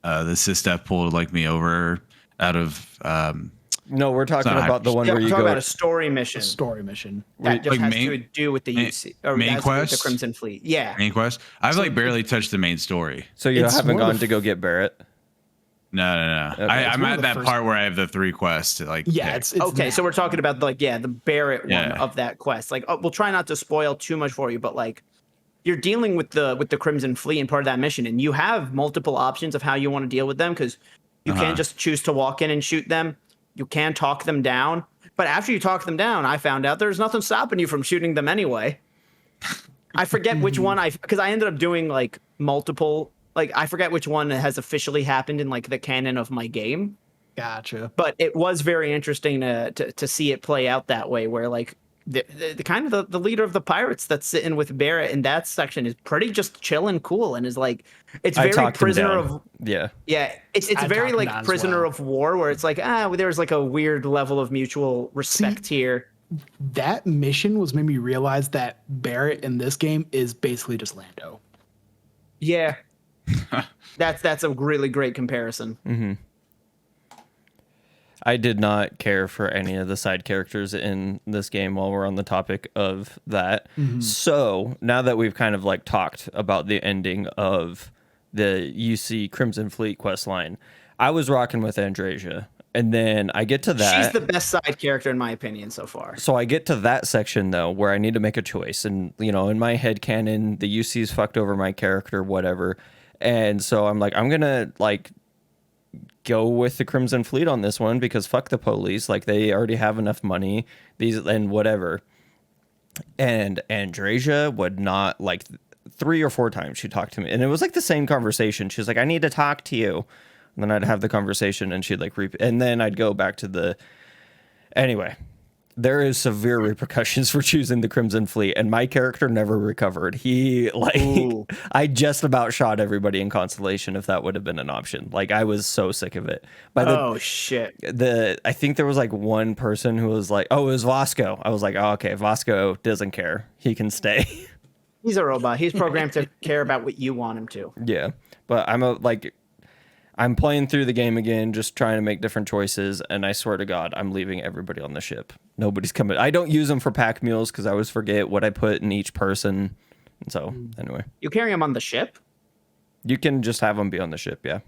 Speaker 3: SysDef pulled like me over out of.
Speaker 2: No, we're talking
Speaker 3: not
Speaker 2: about the one
Speaker 1: Yeah,
Speaker 2: where
Speaker 1: I'm
Speaker 2: you
Speaker 1: talking
Speaker 2: go.
Speaker 1: about a story mission.
Speaker 4: A story mission.
Speaker 1: That just
Speaker 3: Like
Speaker 1: has
Speaker 3: main-
Speaker 1: to do with the UC or
Speaker 3: main
Speaker 1: has to do with
Speaker 3: quest?
Speaker 1: the Crimson Fleet. Yeah.
Speaker 3: Main quest. I've like barely touched the main story.
Speaker 2: So you
Speaker 4: It's
Speaker 2: haven't
Speaker 4: one of
Speaker 2: gone
Speaker 4: the
Speaker 2: to go get Barrett?
Speaker 3: No.
Speaker 2: Okay.
Speaker 3: I'm
Speaker 4: one
Speaker 3: at
Speaker 4: of the
Speaker 3: that
Speaker 4: first-
Speaker 3: part where I have the 3 quests to like.
Speaker 4: Yeah,
Speaker 3: pick.
Speaker 4: it's
Speaker 1: Okay, so we're talking about the Barrett one
Speaker 3: Yeah.
Speaker 1: of that quest. Like, we'll try not to spoil too much for you, but like, you're dealing with the Crimson Fleet and part of that mission, and you have multiple options of how you want to deal with them because you can't just choose to walk in and shoot them. You can talk them down, but after you talk them down, I found out there's nothing stopping you from shooting them anyway. I forget which one because I ended up doing like multiple. Like, I forget which one has officially happened in like the canon of my game.
Speaker 4: Gotcha.
Speaker 1: But it was very interesting to see it play out that way, where like the kind of the leader of the pirates that's sitting with Barrett in that section is pretty just chill and cool, and is like, it's
Speaker 2: I
Speaker 1: very
Speaker 2: talked him
Speaker 1: prisoner
Speaker 2: down.
Speaker 1: of
Speaker 2: Yeah.
Speaker 1: it's
Speaker 4: I
Speaker 1: very
Speaker 4: talked him
Speaker 1: like
Speaker 4: down as
Speaker 1: prisoner
Speaker 4: well.
Speaker 1: of war, where it's like there's like a weird level of mutual respect here.
Speaker 4: That mission was made me realize that Barrett in this game is basically just Lando.
Speaker 1: Yeah, that's a really great comparison.
Speaker 2: I did not care for any of the side characters in this game while we're on the topic of that. So now that we've kind of like talked about the ending of the UC Crimson Fleet quest line, I was rocking with Andrasia. And then I get to that.
Speaker 1: She's the best side character in my opinion so far.
Speaker 2: So I get to that section though where I need to make a choice, and in my head canon, the UC's fucked over my character, whatever. And so I'm like, I'm gonna like go with the Crimson Fleet on this one because fuck the police, like they already have enough money, these and whatever. And Andrasia would not, like 3 or 4 times she talked to me, and it was like the same conversation. She's like, I need to talk to you. And then I'd have the conversation and she'd like and then I'd go back to the anyway. There is severe repercussions for choosing the Crimson Fleet, and my character never recovered. He
Speaker 1: Ooh.
Speaker 2: I just about shot everybody in Constellation if that would have been an option. Like, I was so sick of it.
Speaker 1: Oh shit.
Speaker 2: I think there was like one person who was like, oh, it was Vasco. I was like, oh, okay, Vasco doesn't care. He can stay.
Speaker 1: He's a robot. He's programmed to care about what you want him to.
Speaker 2: Yeah. But I'm playing through the game again, just trying to make different choices, and I swear to God, I'm leaving everybody on the ship. Nobody's coming. I don't use them for pack mules because I always forget what I put in each person. And so, anyway,
Speaker 1: You carry him on the ship?
Speaker 2: you can just have them be on the ship, yeah.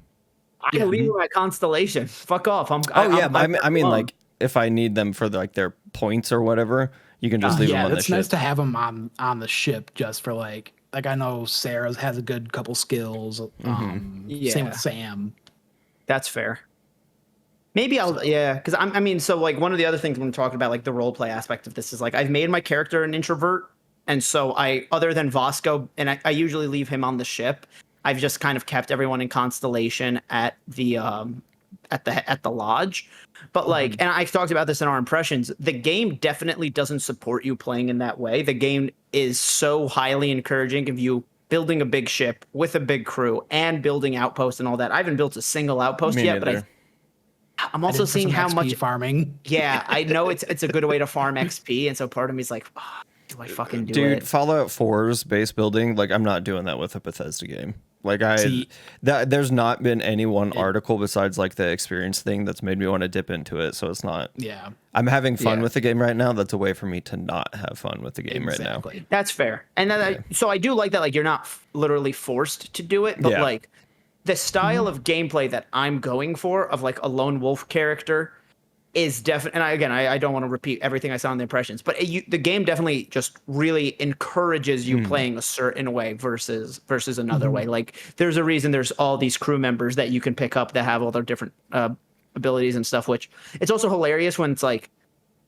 Speaker 1: I leave him at Constellation. Fuck off.
Speaker 2: I mean, like, if I need them for like their points or whatever, you can just leave them on the
Speaker 4: it's
Speaker 2: ship.
Speaker 4: nice to have them on the ship just for like I know Sarah has a good couple skills. Same with Sam.
Speaker 1: That's fair. Maybe because so like one of the other things when talking about like the role play aspect of this is like I've made my character an introvert, and so other than Vasco, and I usually leave him on the ship. I've just kind of kept everyone in Constellation at the lodge. But like, and I talked about this in our impressions, the game definitely doesn't support you playing in that way. The game is so highly encouraging of you building a big ship with a big crew and building outposts and all that. I haven't built a single outpost
Speaker 2: Me
Speaker 1: yet,
Speaker 2: neither.
Speaker 1: but I'm also seeing how
Speaker 4: XP
Speaker 1: much
Speaker 4: farming.
Speaker 1: Yeah, I know it's a good way to farm XP, and so part of me is like, do I fucking do
Speaker 2: Dude,
Speaker 1: it?
Speaker 2: Fallout 4's base building, like, I'm not doing that with a Bethesda game. Like, there's not been any one article besides like the experience thing that's made me want to dip into it. So it's not.
Speaker 4: Yeah.
Speaker 2: I'm having fun
Speaker 1: Yeah.
Speaker 2: with the game right now. That's a way for me to not have fun with the game right now.
Speaker 1: That's fair. And then so I do like that, like, you're not literally forced to do it, but
Speaker 2: Yeah.
Speaker 1: like the style of gameplay that I'm going for of like a lone wolf character is definitely, and I don't want to repeat everything I saw in the impressions, but the game definitely just really encourages you playing a certain way versus another way. Like, there's a reason there's all these crew members that you can pick up that have all their different abilities and stuff, which it's also hilarious when it's like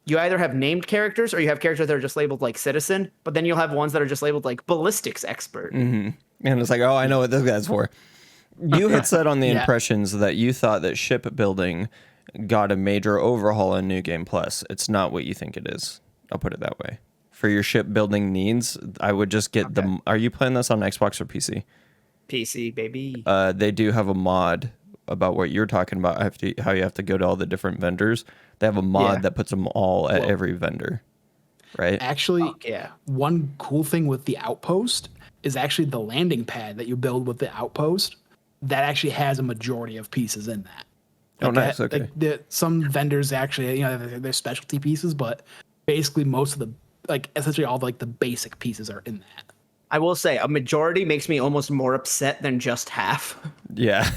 Speaker 1: you either have named characters or you have characters that are just labeled like citizen, but then you'll have ones that are just labeled like ballistics expert.
Speaker 2: And it's like, oh, I know what this guy's for. You had said on the
Speaker 4: Yeah.
Speaker 2: impressions that you thought that shipbuilding got a major overhaul in New Game Plus. It's not what you think it is. I'll put it that way. For your shipbuilding needs, I would just get the. Are you playing this on Xbox or PC?
Speaker 1: PC, baby.
Speaker 2: They do have a mod about what you're talking about. How you have to go to all the different vendors. They have a mod
Speaker 1: Yeah.
Speaker 2: that puts them all at every vendor, right?
Speaker 4: Actually,
Speaker 1: Fuck yeah.
Speaker 4: one cool thing with the outpost is actually the landing pad that you build with the outpost that actually has a majority of pieces in that.
Speaker 2: Oh, nice. Okay.
Speaker 4: Some vendors actually, they're specialty pieces, but basically most of the, essentially all the basic pieces are in that.
Speaker 1: I will say a majority makes me almost more upset than just half.
Speaker 2: Yeah.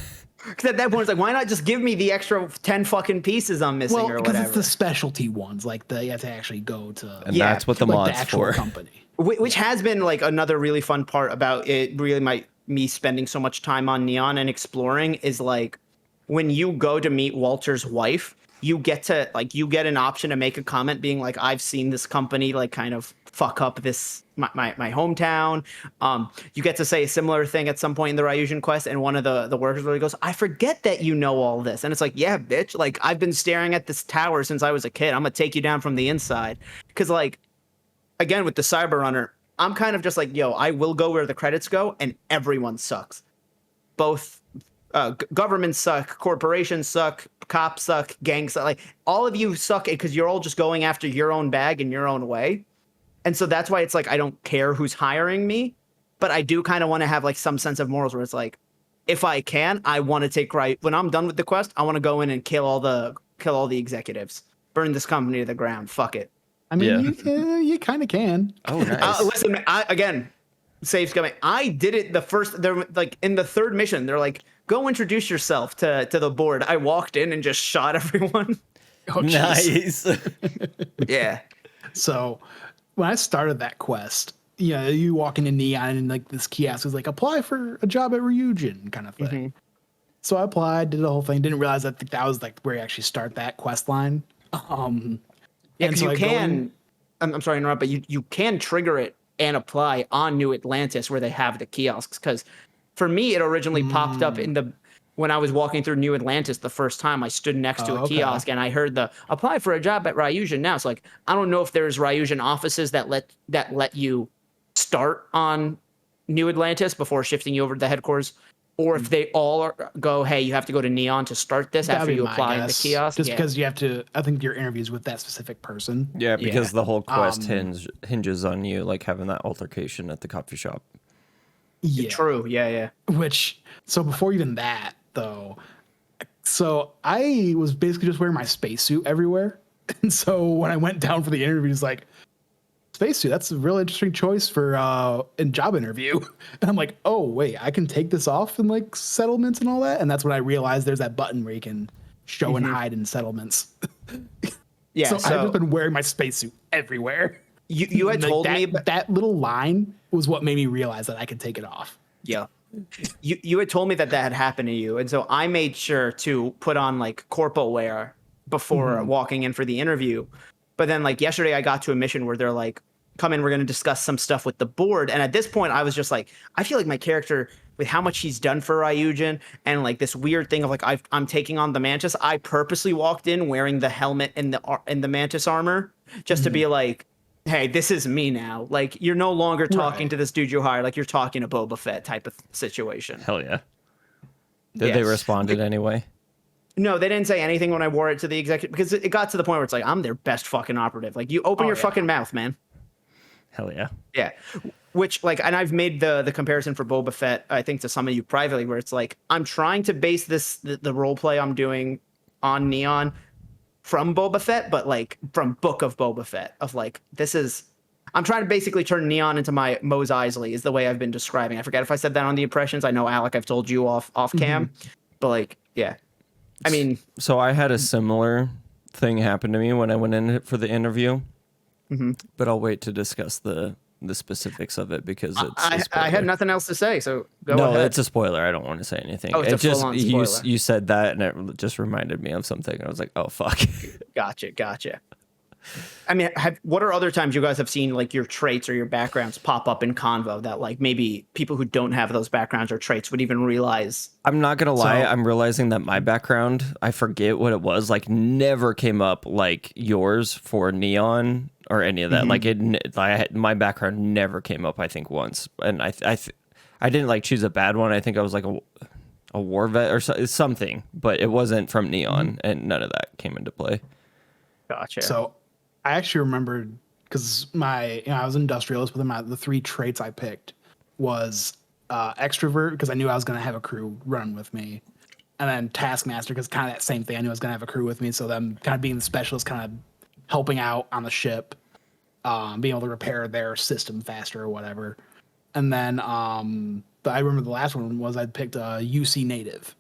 Speaker 1: Because at that point, it's like, why not just give me the extra 10 fucking pieces I'm missing
Speaker 4: Well,
Speaker 1: or
Speaker 4: because
Speaker 1: whatever?
Speaker 4: it's the specialty ones, you have to actually go to
Speaker 2: And
Speaker 1: Yeah,
Speaker 2: that's what the
Speaker 4: the
Speaker 2: mod's
Speaker 4: actual
Speaker 2: for.
Speaker 4: company.
Speaker 1: Which has been like another really fun part about it. Really, me spending so much time on Neon and exploring is like when you go to meet Walter's wife, you get an option to make a comment being like, I've seen this company like kind of fuck up my hometown. You get to say a similar thing at some point in the Ryujian quest, and one of the workers really goes, I forget that you know all this. And it's like, yeah, bitch, like I've been staring at this tower since I was a kid. I'm gonna take you down from the inside. Because like, again, with the Cyber Runner, I'm kind of just like, yo, I will go where the credits go, and everyone sucks. Both governments suck, corporations suck, cops suck, gangs suck. Like, all of you suck because you're all just going after your own bag in your own way. And so that's why it's like, I don't care who's hiring me, but I do kind of want to have like some sense of morals where it's like, if I can, I want to take when I'm done with the quest, I want to go in and kill all the executives, burn this company to the ground. Fuck it.
Speaker 4: I mean,
Speaker 2: Yeah.
Speaker 4: you kind of can.
Speaker 2: Oh, nice.
Speaker 1: Listen, again, safe scumming. I did it they're like in the third mission. They're like, go introduce yourself to the board. I walked in and just shot everyone.
Speaker 4: Oh, geez.
Speaker 2: Nice.
Speaker 1: Yeah.
Speaker 4: So when I started that quest, you walk into Neon and like this kiosk is like, apply for a job at Ryujin kind of thing.
Speaker 1: Mm-hmm.
Speaker 4: So I applied, did the whole thing. Didn't realize that was like where you actually start that quest line.
Speaker 1: Yeah, because
Speaker 4: so
Speaker 1: you
Speaker 4: I go
Speaker 1: can.
Speaker 4: in-
Speaker 1: I'm sorry to interrupt, but you can trigger it and apply on New Atlantis where they have the kiosks. Because for me, it originally popped up when I was walking through New Atlantis the first time. I stood next to a
Speaker 4: okay.
Speaker 1: kiosk and I heard the apply for a job at Ryujin now. So like, I don't know if there's Ryujin offices that let you start on New Atlantis before shifting you over to the headquarters, or if they all go, hey, you have to go to Neon to start this
Speaker 4: That'd
Speaker 1: after
Speaker 4: be
Speaker 1: you
Speaker 4: my
Speaker 1: apply the
Speaker 4: guess.
Speaker 1: kiosk.
Speaker 4: Just
Speaker 1: Yeah.
Speaker 4: because you have to, I think your interviews with that specific person.
Speaker 2: Yeah, because the whole quest hinges on you like having that altercation at the coffee shop.
Speaker 4: Yeah.
Speaker 1: True. Yeah.
Speaker 4: So before even that though, so I was basically just wearing my spacesuit everywhere. And so when I went down for the interview, it's like, spacesuit, that's a really interesting choice for in job interview. And I'm like, oh wait, I can take this off in like settlements and all that. And that's when I realized there's that button where you can show and hide in settlements.
Speaker 1: Yeah.
Speaker 4: So I've just been wearing my spacesuit everywhere.
Speaker 1: You had
Speaker 4: Like,
Speaker 1: told me
Speaker 4: that little line was what made me realize that I could take it off.
Speaker 1: Yeah. You had told me that had happened to you. And so I made sure to put on like corpo wear before walking in for the interview. But then like yesterday I got to a mission where they're like, come in, we're going to discuss some stuff with the board. And at this point I was just like, I feel like my character, with how much he's done for Ryujin and like this weird thing of like, I'm taking on the Mantis. I purposely walked in wearing the helmet and the Mantis armor just to be like, hey, this is me now. Like, you're no longer talking to this dude you hired. Like, you're talking to Boba Fett type of situation.
Speaker 2: Hell yeah. Did they respond it anyway?
Speaker 1: No, they didn't say anything when I wore it to the executive, because it got to the point where it's like, I'm their best fucking operative. Like, you open your fucking mouth, man.
Speaker 2: Hell yeah.
Speaker 1: Yeah. Which, like, and I've made the comparison for Boba Fett, I think, to some of you privately, where it's like, I'm trying to base the role play I'm doing on Neon from Boba Fett, but like from Book of Boba Fett, of like, I'm trying to basically turn Neon into my Mos Eisley is the way I've been describing. I forget if I said that on the impressions. I know, Alec, I've told you off cam, but like, yeah. I mean,
Speaker 2: so I had a similar thing happen to me when I went in for the interview, but I'll wait to discuss the specifics of it because it's
Speaker 1: I had nothing else to say, so go
Speaker 2: no,
Speaker 1: ahead.
Speaker 2: it's a spoiler. I don't want to say anything.
Speaker 1: Oh, it's a full-on spoiler.
Speaker 2: You said that and it just reminded me of something. I was like, oh fuck.
Speaker 1: Gotcha. I mean, what are other times you guys have seen like your traits or your backgrounds pop up in Convo that like maybe people who don't have those backgrounds or traits would even realize?
Speaker 2: I'm not gonna lie, I'm realizing that my background, I forget what it was, like never came up like yours for Neon or any of that. Like my background never came up, I think, once. And I didn't like choose a bad one. I think I was like a war vet or something, but it wasn't from Neon, and none of that came into play.
Speaker 1: Gotcha.
Speaker 4: So I actually remembered because I was an industrialist, but the 3 traits I picked was extrovert because I knew I was going to have a crew run with me, and then taskmaster because kind of that same thing. I knew I was going to have a crew with me, so them kind of being the specialist, kind of helping out on the ship, being able to repair their system faster or whatever. And then but I remember the last one was I picked a UC native,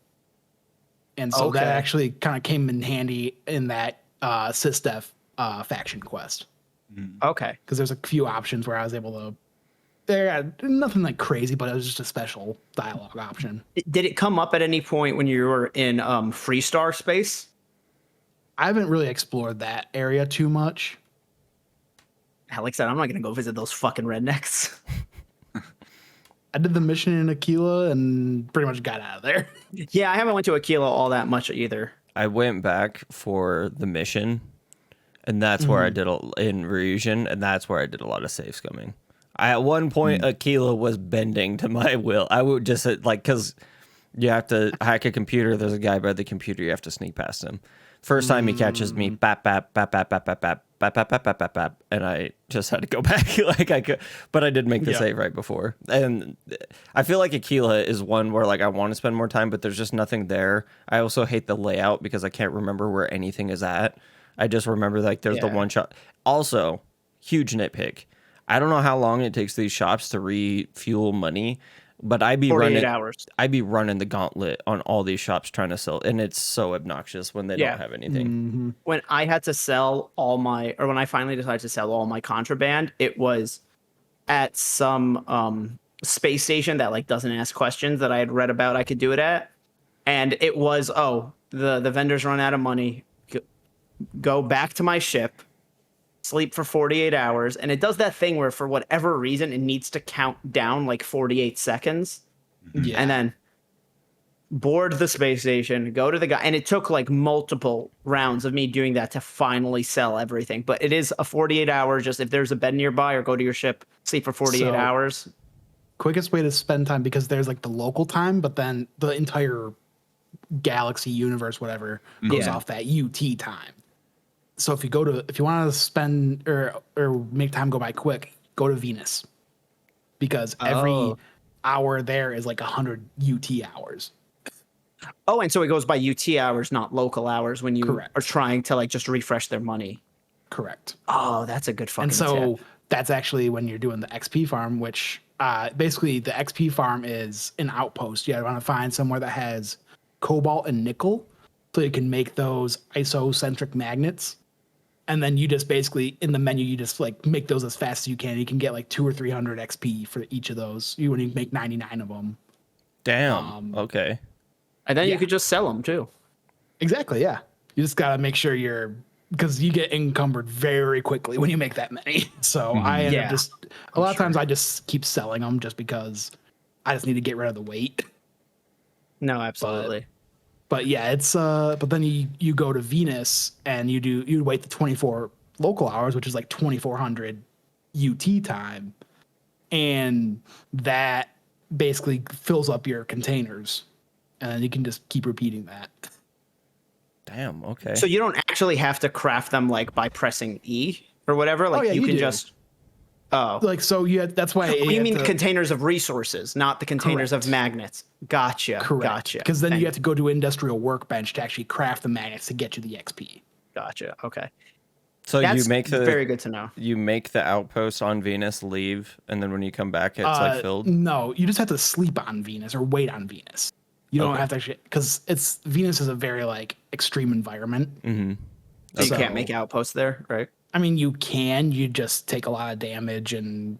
Speaker 4: and so that actually kind of came in handy in that SysDef faction quest.
Speaker 1: Okay.
Speaker 4: Because there's a few options where I was able to. There, nothing like crazy, but it was just a special dialogue option.
Speaker 1: Did it come up at any point when you were in Freestar space?
Speaker 4: I haven't really explored that area too much.
Speaker 1: Like I said, I'm not gonna go visit those fucking rednecks.
Speaker 4: I did the mission in Aquila and pretty much got out of there.
Speaker 1: Yeah, I haven't went to Aquila all that much either.
Speaker 2: I went back for the mission, and that's where I did in Ryujin, and that's where I did a lot of safe scumming. At one point, Aquila was bending to my will. I would just like, because you have to hack a computer. There's a guy by the computer. You have to sneak past him. First time he catches me, bap bap bap bap bap bap bap bap bap bap bap bap bap, and I just had to go back. Like I could, but I did make the save right before. And I feel like Aquila is one where like I want to spend more time, but there's just nothing there. I also hate the layout because I can't remember where anything is at. I just remember like there's the one shot. Also, huge nitpick. I don't know how long it takes these shops to refuel money, but I'd be
Speaker 1: 48
Speaker 2: running
Speaker 1: hours.
Speaker 2: I'd be running the gauntlet on all these shops trying to sell, and it's so obnoxious when they don't have anything.
Speaker 1: When I had to sell when I finally decided to sell all my contraband, it was at some space station that like doesn't ask questions that I had read about I could do it at. And it was, the vendors run out of money. Go back to my ship, sleep for 48 hours. And it does that thing where for whatever reason, it needs to count down like 48 seconds.
Speaker 4: Yeah.
Speaker 1: And then board the space station, go to the guy. And it took like multiple rounds of me doing that to finally sell everything. But it is a 48 hours, just if there's a bed nearby or go to your ship, sleep for 48 hours.
Speaker 4: Quickest way to spend time, because there's like the local time, but then the entire galaxy, universe, whatever, goes off that UT time. So if you want to spend or make time go by quick, go to Venus, because every hour there is like 100 UT hours.
Speaker 1: Oh, and so it goes by UT hours, not local hours when you
Speaker 4: Correct.
Speaker 1: are trying to like just refresh their money.
Speaker 4: Correct.
Speaker 1: Oh, that's a good fucking
Speaker 4: And so
Speaker 1: tip.
Speaker 4: that's actually when you're doing the XP farm, which basically the XP farm is an outpost. You want to find somewhere that has cobalt and nickel so you can make those isocentric magnets. And then you just basically in the menu, you just like make those as fast as you can. You can get like 200 or 300 XP for each of those. You only make 99 of them.
Speaker 2: Damn. Okay.
Speaker 1: And then you could just sell them too.
Speaker 4: Exactly. Yeah. You just got to make sure because you get encumbered very quickly when you make that many. So I end up a lot of times I just keep selling them just because I just need to get rid of the weight.
Speaker 1: No, absolutely.
Speaker 4: But yeah, it's but then you go to Venus and you wait the 24 local hours, which is like 2400 UT time, and that basically fills up your containers, and you can just keep repeating that.
Speaker 2: Damn. Okay.
Speaker 1: So you don't actually have to craft them like by pressing E or whatever. Like you can
Speaker 4: do.
Speaker 1: just.
Speaker 4: Like so that's why
Speaker 1: You mean containers of resources, not the containers
Speaker 4: Correct.
Speaker 1: of magnets. Gotcha.
Speaker 4: Correct.
Speaker 1: Gotcha.
Speaker 4: Because then you have to go to industrial workbench to actually craft the magnets to get you the XP.
Speaker 1: Gotcha. Okay.
Speaker 2: So
Speaker 1: That's
Speaker 2: you make
Speaker 1: very good to know.
Speaker 2: You make the outpost on Venus, leave, and then when you come back, it's like filled.
Speaker 4: No, you just have to sleep on Venus or wait on Venus. You don't have to actually, because Venus is a very like extreme environment.
Speaker 2: Mm-hmm.
Speaker 1: So you can't make outposts there, right?
Speaker 4: I mean, you can. You just take a lot of damage and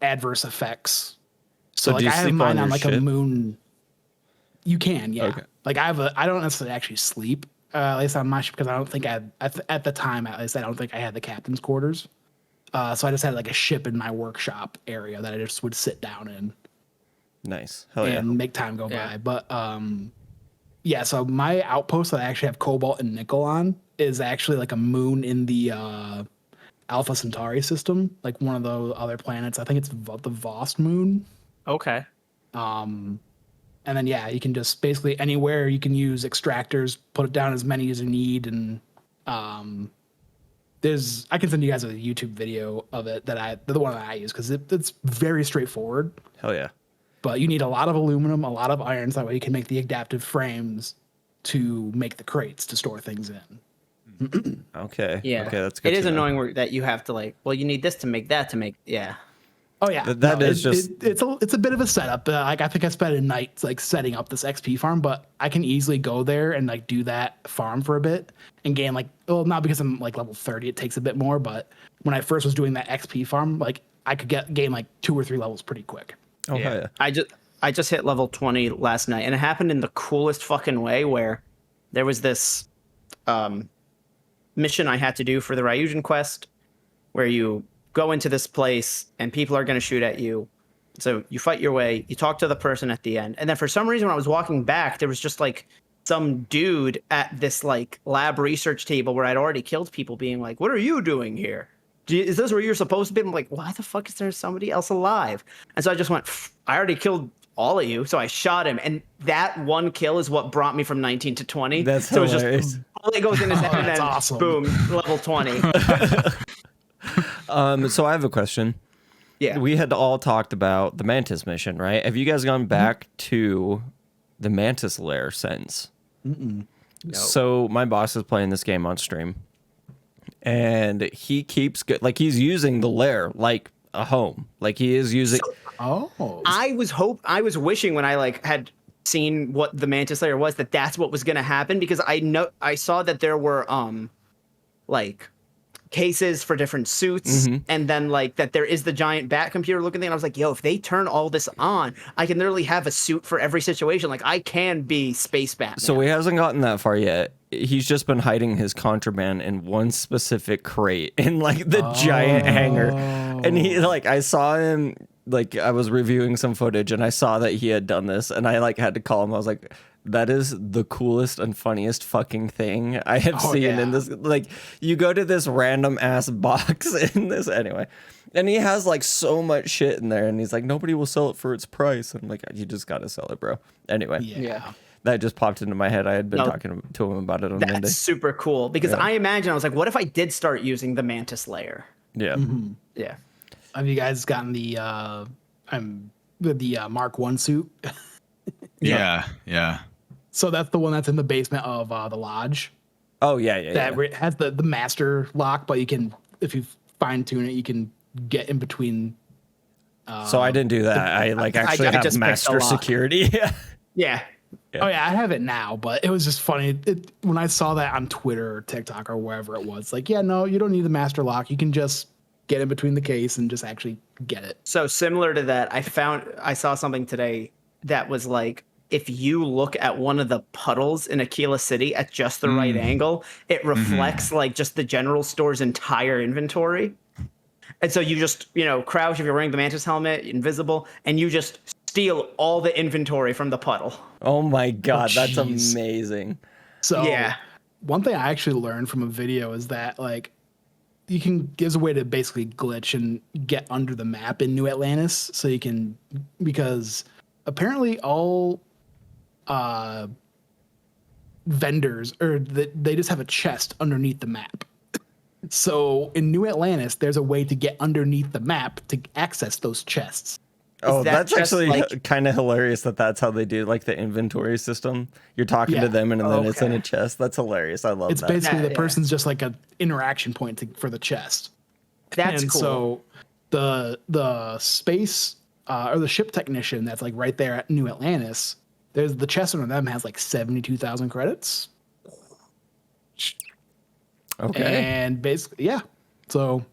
Speaker 4: adverse effects. So like
Speaker 2: do you
Speaker 4: I have
Speaker 2: sleep
Speaker 4: mine
Speaker 2: on
Speaker 4: on
Speaker 2: your
Speaker 4: like
Speaker 2: ship?
Speaker 4: a moon. You can, yeah.
Speaker 2: Okay.
Speaker 4: Like I don't necessarily actually sleep. at least on my ship, because I don't think at the time, at least I don't think I had the captain's quarters. So I just had like a ship in my workshop area that I just would sit down in
Speaker 2: Nice. Hell
Speaker 4: and
Speaker 2: yeah.
Speaker 4: make time go
Speaker 1: Yeah.
Speaker 4: by. But yeah, so my outpost that I actually have cobalt and nickel on is actually like a moon in the Alpha Centauri system, like one of the other planets. I think it's the Vost moon.
Speaker 1: Okay.
Speaker 4: And then yeah, you can just basically anywhere you can use extractors, put it down as many as you need, and I can send you guys a YouTube video of it the one that I use because it's very straightforward.
Speaker 2: Hell yeah.
Speaker 4: But you need a lot of aluminum, a lot of iron, so that way you can make the adaptive frames to make the crates to store things in.
Speaker 2: Okay.
Speaker 1: Yeah.
Speaker 2: Okay, that's good.
Speaker 1: It is
Speaker 2: to know.
Speaker 1: annoying that you have to like. Well, you need this to make that to make. Yeah.
Speaker 4: Oh yeah,
Speaker 2: That is just-
Speaker 4: it's a bit of a setup. Like I think I spent a night like setting up this XP farm, but I can easily go there and like do that farm for a bit and gain like, well, not because I'm like level 30, it takes a bit more, but when I first was doing that XP farm, like I could gain like 2 or 3 levels pretty quick.
Speaker 2: Oh, hell yeah.
Speaker 1: I just hit level 20 last night, and it happened in the coolest fucking way where there was this mission I had to do for the Ryujin quest where you go into this place and people are going to shoot at you. So you fight your way, you talk to the person at the end. And then for some reason, when I was walking back, there was just like some dude at this like lab research table where I'd already killed people being like, what are you doing here? Is this where you're supposed to be? I'm like, why the fuck is there somebody else alive? And so I just went, I already killed all of you. So I shot him. And that one kill is what brought me from 19 to 20.
Speaker 2: That's
Speaker 1: so
Speaker 2: hilarious.
Speaker 1: it's just, all it goes in his head and
Speaker 4: that's
Speaker 1: then
Speaker 4: awesome.
Speaker 1: boom, level 20.
Speaker 2: So I have a question.
Speaker 1: Yeah.
Speaker 2: We had all talked about the Mantis mission, right? Have you guys gone back to the Mantis lair since?
Speaker 1: No.
Speaker 2: So my boss is playing this game on stream, and he keeps he's using the lair like a home. Like he is using.
Speaker 4: Oh,
Speaker 1: I was wishing when I like had seen what the Mantis layer was that's what was going to happen, because I saw that there were like cases for different suits, and then like that there is the giant bat computer looking thing. And I was like, yo, if they turn all this on, I can literally have a suit for every situation. Like I can be Space Batman.
Speaker 2: So he hasn't gotten that far yet. He's just been hiding his contraband in one specific crate in like the giant hangar. And he like, I saw him, like I was reviewing some footage and I saw that he had done this, and I like had to call him. I was like, that is the coolest and funniest fucking thing I have seen in this. Like you go to this random ass box in this anyway. And he has like so much shit in there, and he's like, nobody will sell it for its price. I'm like, you just got to sell it, bro. Anyway.
Speaker 1: Yeah.
Speaker 2: That just popped into my head. I had been talking to him about it on Monday.
Speaker 1: That's super cool, because I imagine I was like, what if I did start using the Mantis layer?
Speaker 2: Yeah.
Speaker 1: Yeah.
Speaker 4: have you guys gotten the Mark 1 suit?
Speaker 3: Yeah.
Speaker 4: So that's the one that's in the basement of the lodge.
Speaker 2: Oh yeah.
Speaker 4: That has the master lock, but you can, if you fine tune it, you can get in between.
Speaker 2: So I didn't do that. I like actually
Speaker 1: I
Speaker 2: have
Speaker 1: just picked
Speaker 2: master
Speaker 1: the lock.
Speaker 2: security. Yeah.
Speaker 1: Yeah.
Speaker 4: Oh yeah, I have it now, but it was just funny when I saw that on Twitter or TikTok or wherever it was. Like, yeah, no, you don't need the master lock. You can just get in between the case and just actually get it.
Speaker 1: So similar to that, I saw something today that was like, if you look at one of the puddles in Aquila City at just the right angle, it reflects like just the general store's entire inventory. And so you just, crouch if you're wearing the Mantis helmet, invisible, and you just steal all the inventory from the puddle.
Speaker 2: Oh my god, that's
Speaker 4: jeez.
Speaker 2: amazing.
Speaker 4: So
Speaker 1: Yeah.
Speaker 4: one thing I actually learned from a video is that like there's a way to basically glitch and get under the map in New Atlantis, so you can, because apparently all vendors they just have a chest underneath the map. So in New Atlantis, there's a way to get underneath the map to access those chests.
Speaker 2: Oh,
Speaker 1: that
Speaker 2: that's
Speaker 1: just,
Speaker 2: actually
Speaker 1: like-
Speaker 2: kind of hilarious that's how they do like the inventory system. You're talking
Speaker 4: Yeah.
Speaker 2: to them and then it's in
Speaker 1: Okay.
Speaker 2: a chest. That's hilarious. I love
Speaker 4: It's
Speaker 2: that.
Speaker 4: basically
Speaker 1: Yeah,
Speaker 4: the
Speaker 1: yeah.
Speaker 4: person's just like an interaction point for the chest.
Speaker 1: That's
Speaker 4: And
Speaker 1: cool.
Speaker 4: so the space or the ship technician that's like right there at New Atlantis, there's the chest under them has like 72,000 credits.
Speaker 2: Okay.
Speaker 4: And basically, yeah. So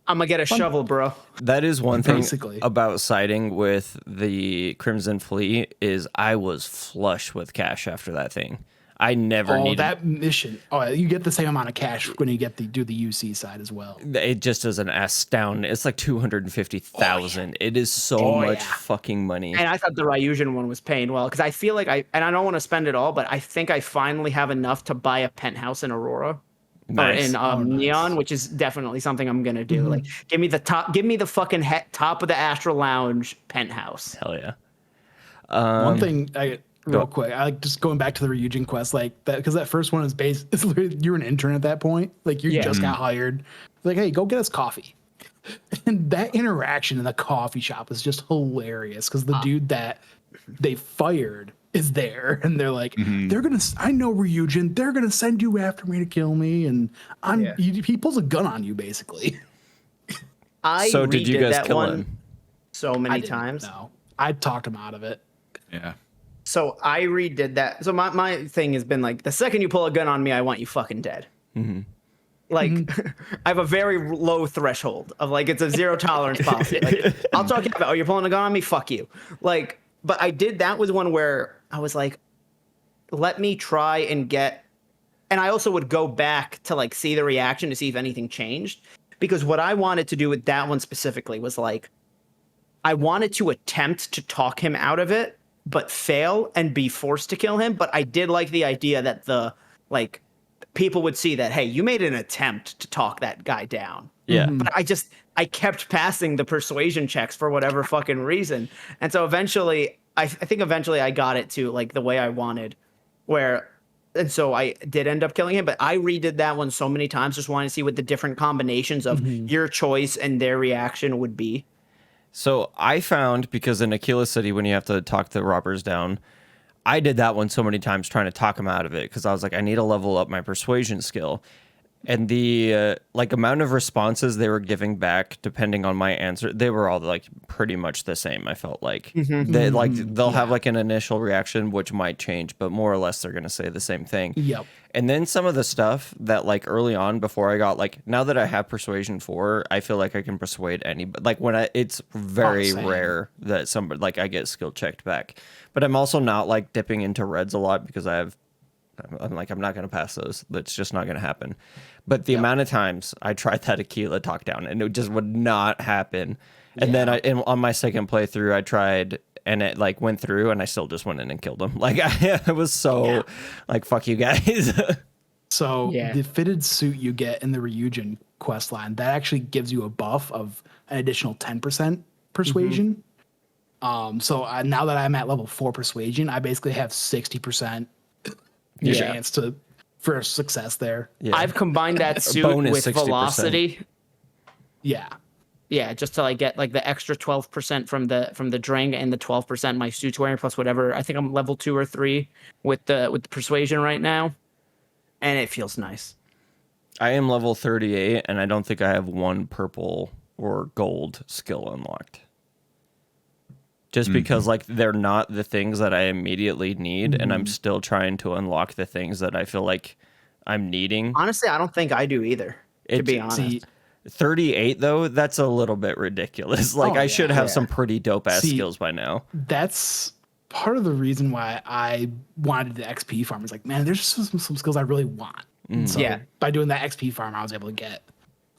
Speaker 1: I'm gonna get a shovel, bro.
Speaker 2: That is one thing
Speaker 4: Basically.
Speaker 2: about siding with the Crimson Fleet is I was flush with cash after that thing. I never
Speaker 4: Oh,
Speaker 2: needed
Speaker 4: that mission. Oh, you get the same amount of cash when you do the UC side as well.
Speaker 2: it. Just doesn't astound. It's like 250,000. It is so much fucking money.
Speaker 1: And I thought the Ryujin one was paying well because I feel like and I don't want to spend it all, but I think I finally have enough to buy a penthouse in Aurora.
Speaker 2: Nice.
Speaker 1: Or in Neon, which is definitely something I'm gonna do. Like, give me the fucking top of the Astral Lounge penthouse.
Speaker 2: Hell yeah.
Speaker 4: One thing, real quick, I like just going back to the Ryujin quest, like that, because that first one is based. It's literally, you're an intern at that point, like you just got hired. Like, hey, go get us coffee. And that interaction in the coffee shop is just hilarious because the dude that they fired is there, and they're like, I know Ryujin, they're gonna send you after me to kill me, and he pulls a gun on you basically.
Speaker 2: So did you
Speaker 1: redid
Speaker 2: guys
Speaker 1: that
Speaker 2: kill
Speaker 1: one
Speaker 2: him?
Speaker 1: so many times.
Speaker 4: No, I talked him out of it.
Speaker 3: Yeah.
Speaker 1: So I redid that. So my thing has been like, the second you pull a gun on me, I want you fucking dead. Like, I have a very low threshold of like, it's a zero tolerance policy. Like, I'll talk to you about, oh, you're pulling a gun on me? Fuck you. Like, but that was one where I was like, let me try and and I also would go back to like see the reaction to see if anything changed. Because what I wanted to do with that one specifically was like, I wanted to attempt to talk him out of it, but fail and be forced to kill him. But I did like the idea that people would see that, hey, you made an attempt to talk that guy down.
Speaker 2: Yeah.
Speaker 1: But I kept passing the persuasion checks for whatever fucking reason. And so eventually, I think I got it to like the way I wanted, and so I did end up killing him, but I redid that one so many times, just wanting to see what the different combinations of your choice and their reaction would be.
Speaker 2: So I found, because in Aquila City, when you have to talk the robbers down, I did that one so many times trying to talk them out of it because I was like, I need to level up my persuasion skill. And the amount of responses they were giving back, depending on my answer, they were all like pretty much the same. I felt like they'll have like an initial reaction, which might change, but more or less they're going to say the same thing.
Speaker 4: Yep.
Speaker 2: And then some of the stuff that like early on before I got like, now that I have persuasion 4, I feel like I can persuade anybody. Like it's very rare that somebody like I get skill checked back, but I'm also not like dipping into reds a lot because I'm like, I'm not going to pass those. That's just not going to happen. But the amount of times I tried that Aquila talk down and it just would not happen. And then on my second playthrough, I tried and it like went through and I still just went in and killed him. Like I was so like, fuck you guys.
Speaker 4: So the fitted suit you get in the Ryujin quest line, that actually gives you a buff of an additional 10% persuasion. So now that I'm at level 4 persuasion, I basically have 60% chance for success there.
Speaker 1: I've combined that suit with 60%. Velocity. Yeah, just to like get like the extra 12% from the Drang and the 12% my suit's wearing plus whatever. I think I'm level 2 or 3 with the persuasion right now, and it feels nice.
Speaker 2: I am level 38, and I don't think I have one purple or gold skill unlocked. Just because like they're not the things that I immediately need, and I'm still trying to unlock the things that I feel like I'm needing.
Speaker 1: Honestly, I don't think I do either. To be honest,
Speaker 2: 38 though, that's a little bit ridiculous. Like I should have some pretty dope ass skills by now.
Speaker 4: That's part of the reason why I wanted the XP farm. Is like, man, there's some skills I really want. So by doing that XP farm, I was able to get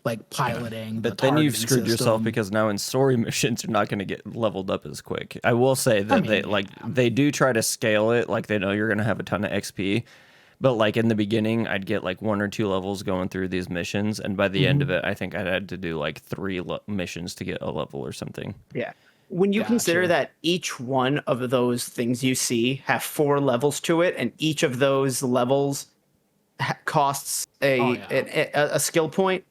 Speaker 4: like piloting.
Speaker 2: But then you've screwed yourself because now in story missions you're not going to get leveled up as quick. I will say that they do try to scale it, like they know you're going to have a ton of XP. But like in the beginning, I'd get like 1 or 2 levels going through these missions, and by the end of it, I think I had to do like 3 missions to get a level or something.
Speaker 1: Yeah. When you consider that each one of those things you see have 4 levels to it, and each of those levels costs a skill point,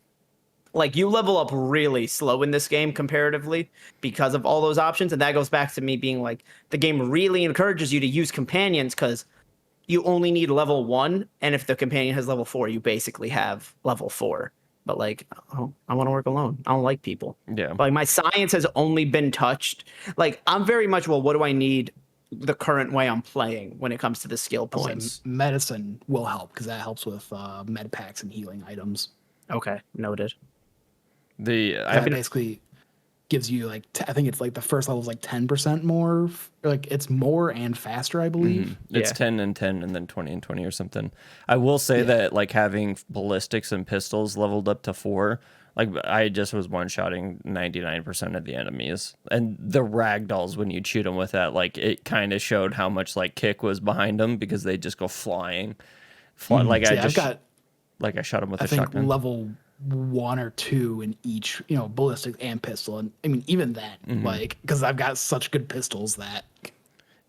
Speaker 1: like you level up really slow in this game comparatively because of all those options. And that goes back to me being like, the game really encourages you to use companions because you only need level 1. And if the companion has level 4, you basically have level 4. But like, oh, I want to work alone. I don't like people.
Speaker 2: Yeah.
Speaker 1: Like my science has only been touched. Like I'm very much, well, what do I need the current way I'm playing when it comes to the skill points?
Speaker 4: Medicine will help because that helps with med packs and healing items.
Speaker 1: Okay. Noted.
Speaker 4: Basically, gives you like I think it's like the first level is like 10% more. Like it's more and faster, I believe.
Speaker 2: It's
Speaker 1: Yeah.
Speaker 2: 10 and 10 and then 20 and 20 or something. I will say that like having ballistics and pistols leveled up to 4, like I just was one-shotting 99% of the enemies. And the ragdolls, when you shoot them with that, like it kind of showed how much like kick was behind them because they just go flying. Like
Speaker 4: So
Speaker 2: I
Speaker 4: yeah,
Speaker 2: just
Speaker 4: I've got
Speaker 2: like I shot them with
Speaker 4: I
Speaker 2: a
Speaker 4: think
Speaker 2: shotgun.
Speaker 4: level 1 or 2 in each, ballistic and pistol. And I mean, even then, like, because I've got such good pistols that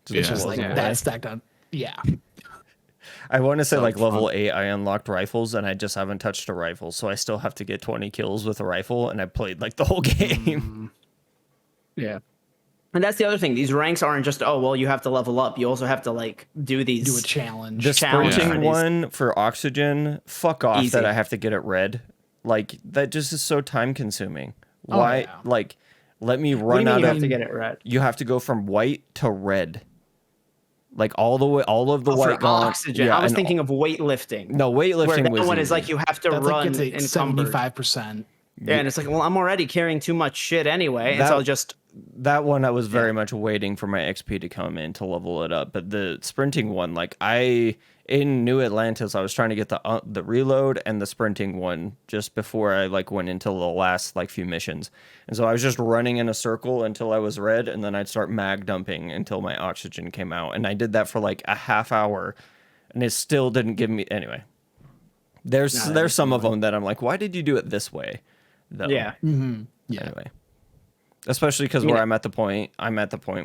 Speaker 4: it's just
Speaker 2: blows
Speaker 4: like
Speaker 2: them
Speaker 4: that
Speaker 2: away.
Speaker 4: stacked on. Yeah.
Speaker 2: I want to say
Speaker 3: So
Speaker 2: like level
Speaker 3: fun.
Speaker 2: 8 I unlocked rifles and I just haven't touched a rifle, so I still have to get 20 kills with a rifle and I played like the whole game.
Speaker 1: Yeah. And that's the other thing. These ranks aren't just, oh, well, you have to level up. You also have to like do these.
Speaker 4: Do a challenge.
Speaker 2: The
Speaker 1: Challenge
Speaker 2: sprinting
Speaker 1: for these.
Speaker 2: one for oxygen, fuck off
Speaker 1: Easy.
Speaker 2: that I have to get it red. Like that just is so time consuming.
Speaker 4: Oh,
Speaker 2: Why
Speaker 4: yeah.
Speaker 2: like let me
Speaker 1: What do
Speaker 2: run
Speaker 1: you mean
Speaker 2: out
Speaker 1: you
Speaker 2: of
Speaker 1: have to get it red?
Speaker 2: you have to go from white to red. Like all the way all of the
Speaker 1: For
Speaker 2: white gone.
Speaker 1: oxygen.
Speaker 2: Yeah,
Speaker 1: I was
Speaker 2: and
Speaker 1: thinking of weightlifting.
Speaker 2: no,
Speaker 1: Where
Speaker 2: weightlifting
Speaker 1: that
Speaker 2: was
Speaker 1: one is
Speaker 2: easy.
Speaker 1: like you have to
Speaker 4: That's like
Speaker 1: run
Speaker 4: gets like
Speaker 1: encumbered.
Speaker 4: 75%.
Speaker 1: Yeah, and it's like, well, I'm already carrying too much shit anyway, and
Speaker 2: That-
Speaker 1: so I'll just.
Speaker 2: That one I was very much waiting for my XP to come in to level it up. But the sprinting one, like in New Atlantis, I was trying to get the reload and the sprinting one just before I like went into the last like few missions. And so I was just running in a circle until I was red, and then I'd start mag dumping until my oxygen came out. And I did that for like a half hour, and it still didn't give me anyway. There's some of them that I'm like, why did you do it this way? Though.
Speaker 1: Yeah.
Speaker 4: Yeah.
Speaker 2: Anyway. Especially because where I'm at the point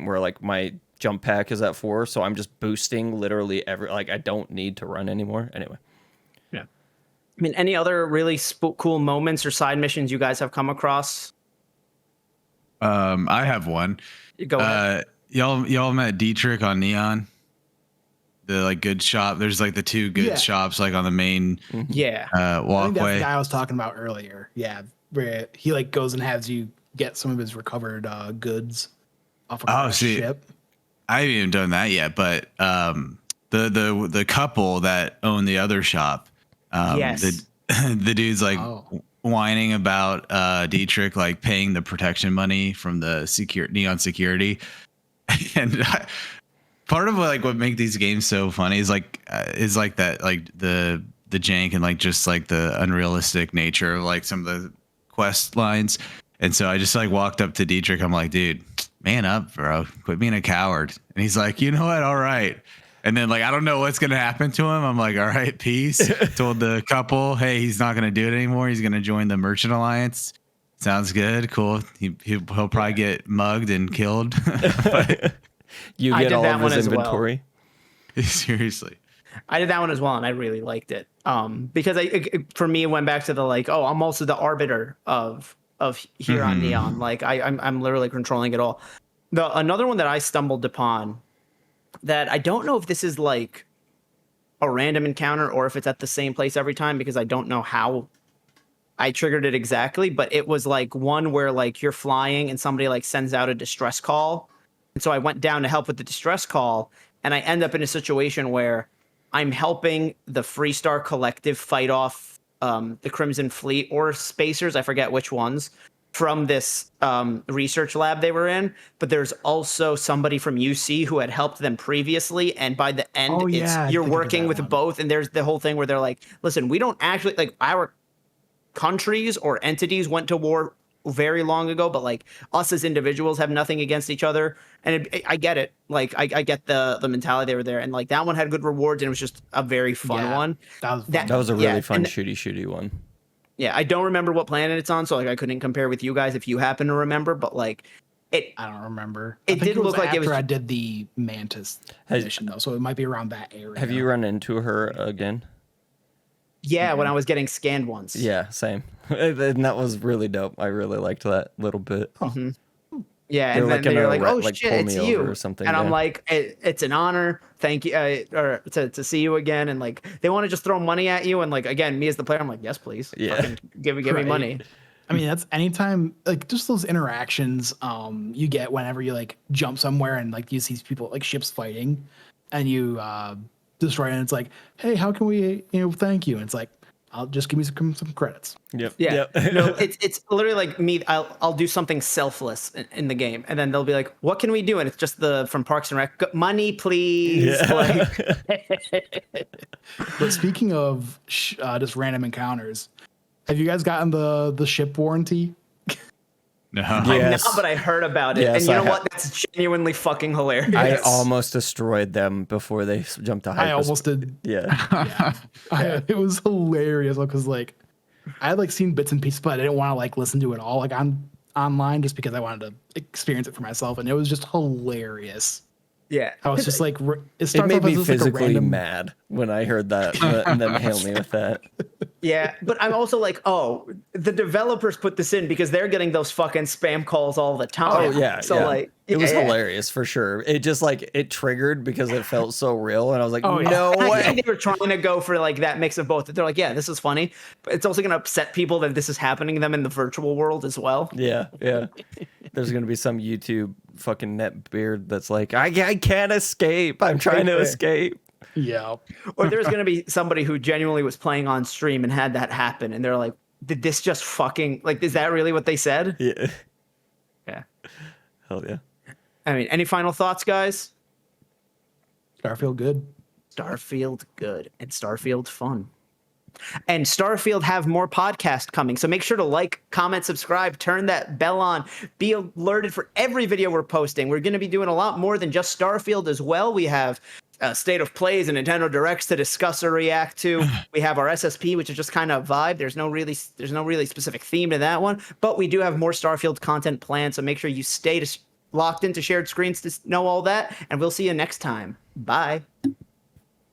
Speaker 2: where like my jump pack is at 4, so I'm just boosting literally like I don't need to run anymore. Anyway,
Speaker 1: Yeah. I mean, any other really cool moments or side missions you guys have come across?
Speaker 3: I have one.
Speaker 1: Go ahead.
Speaker 3: Y'all met Dietrich on Neon. The like good shop. There's like the two good
Speaker 4: Yeah.
Speaker 3: shops like on the main
Speaker 1: Yeah.
Speaker 4: I think that's the
Speaker 3: walkway.
Speaker 4: guy I was talking about earlier. Yeah. Where he like goes and has you get some of his recovered goods off of a ship.
Speaker 3: I haven't even done that yet, but the couple that own the other shop,
Speaker 1: Yes.
Speaker 3: the dude's like
Speaker 4: Oh.
Speaker 3: whining about Dietrich like paying the protection money from the Neon security, and part of what make these games so funny is like that like the jank and like just like the unrealistic nature of like some of the quest lines. And so I just like walked up to Dietrich. I'm like, dude, man up, bro. Quit being a coward. And he's like, you know what? All right. And then like, I don't know what's going to happen to him. I'm like, all right, peace. Told the couple, hey, he's not going to do it anymore. He's going to join the Merchant Alliance. Sounds good. Cool. He'll probably get mugged and killed. But
Speaker 2: you
Speaker 1: I
Speaker 2: get
Speaker 1: did
Speaker 2: all
Speaker 1: that
Speaker 2: of
Speaker 1: one
Speaker 2: his
Speaker 1: as well.
Speaker 2: inventory.
Speaker 3: seriously.
Speaker 1: I did that one as well, and I really liked it. Because for me, it went back to the like, oh, I'm also the arbiter of here on Neon. Like I'm literally controlling it all. Another one that I stumbled upon that I don't know if this is like a random encounter or if it's at the same place every time, because I don't know how I triggered it exactly, but it was like one where like you're flying and somebody like sends out a distress call. And so I went down to help with the distress call, and I end up in a situation where I'm helping the Freestar Collective fight off the Crimson Fleet or Spacers, I forget which ones, from this research lab they were in. But there's also somebody from UC who had helped them previously, and by the end,
Speaker 4: Oh, yeah, I
Speaker 1: you're
Speaker 4: think I did
Speaker 1: working
Speaker 4: that
Speaker 1: with
Speaker 4: one.
Speaker 1: both. And there's the whole thing where they're like, listen, we don't actually like our countries or entities went to war very long ago, but like us as individuals have nothing against each other. And I get it. Like I get the mentality they were there, and like that one had good rewards, and it was just a very fun
Speaker 4: Yeah,
Speaker 1: one.
Speaker 4: that was fun.
Speaker 2: That was a really
Speaker 1: Yeah,
Speaker 2: fun
Speaker 1: and-
Speaker 2: shooty one.
Speaker 1: Yeah, I don't remember what planet it's on, so like I couldn't compare with you guys if you happen to remember, but like it
Speaker 4: I don't remember.
Speaker 1: It
Speaker 4: I think
Speaker 1: did look like it
Speaker 4: after
Speaker 1: was-
Speaker 4: I did the Mantis mission though, so it might be around that area.
Speaker 2: Have you run into her again?
Speaker 1: yeah, when I was getting scanned once.
Speaker 2: Yeah, same. And that was really dope. I really liked that little bit.
Speaker 1: Yeah,
Speaker 2: They're
Speaker 1: and
Speaker 2: like
Speaker 1: then they're
Speaker 2: gonna
Speaker 1: like, "Oh
Speaker 2: like
Speaker 1: shit,
Speaker 2: pull
Speaker 1: it's
Speaker 2: me
Speaker 1: you!"
Speaker 2: over or something,
Speaker 1: and I'm
Speaker 2: yeah.
Speaker 1: like, "It's an honor, thank you, or to see you again." And like, they want to just throw money at you, and like, again, me as the player, I'm like, "Yes, please,
Speaker 2: Yeah.
Speaker 1: Fucking give me
Speaker 4: Right.
Speaker 1: money."
Speaker 4: I mean, that's anytime, like just those interactions you get whenever you like jump somewhere and like you see people like ships fighting and you destroy it, and it's like, hey, how can we thank you? And it's like, I'll just give me some credits.
Speaker 2: Yep.
Speaker 1: Yeah,
Speaker 2: Yep.
Speaker 1: no, it's literally like me. I'll do something selfless in the game, and then they'll be like, "What can we do?" And it's just the from Parks and Rec, money, please.
Speaker 2: Yeah.
Speaker 1: Like,
Speaker 4: But speaking of just random encounters, have you guys gotten the ship warranty?
Speaker 3: No.
Speaker 2: Yes.
Speaker 1: no, but I heard about it,
Speaker 2: Yes,
Speaker 1: and you
Speaker 2: I
Speaker 1: know
Speaker 2: ha-
Speaker 1: what? That's genuinely fucking hilarious.
Speaker 2: I almost destroyed them before they jumped to hyperspace.
Speaker 4: I almost did.
Speaker 2: Yeah.
Speaker 4: It was hilarious because like I had like seen bits and pieces, but I didn't want to like listen to it all like on online just because I wanted to experience it for myself, and it was just hilarious.
Speaker 1: Yeah,
Speaker 4: I was just like, it
Speaker 2: It
Speaker 4: starts
Speaker 2: made
Speaker 4: off as
Speaker 2: me
Speaker 4: just, like, a
Speaker 2: physically
Speaker 4: random.
Speaker 2: mad when I heard that and them hail me with that.
Speaker 1: yeah, but I'm also like, oh, the developers put this in because they're getting those fucking spam calls all the time.
Speaker 2: Oh yeah,
Speaker 1: so
Speaker 2: yeah.
Speaker 1: like,
Speaker 2: it was
Speaker 1: yeah.
Speaker 2: hilarious for sure. It just like it triggered because it felt so real, and I was like,
Speaker 4: Oh, yeah.
Speaker 2: no
Speaker 1: I
Speaker 2: way.
Speaker 1: think they were trying to go for like that mix of both. They're like, yeah, this is funny, but it's also going to upset people that this is happening to them in the virtual world as well.
Speaker 2: Yeah, yeah. There's gonna be some YouTube fucking net beard that's like, I can't escape. I'm trying to escape.
Speaker 4: Yeah.
Speaker 1: Or there's going to be somebody who genuinely was playing on stream and had that happen, and they're like, did this just fucking like? Is that really what they said?
Speaker 2: Yeah.
Speaker 1: Yeah.
Speaker 2: Hell yeah.
Speaker 1: I mean, any final thoughts, guys?
Speaker 4: Starfield good.
Speaker 1: Starfield good and Starfield fun. And Starfield have more podcasts coming. So make sure to like, comment, subscribe, turn that bell on, be alerted for every video we're posting. We're going to be doing a lot more than just Starfield as well. We have State of Plays and Nintendo Directs to discuss or react to. We have our SSP, which is just kind of vibe. There's no really specific theme to that one, but we do have more Starfield content planned. So make sure you stay locked into shared screens to know all that. And we'll see you next time. Bye.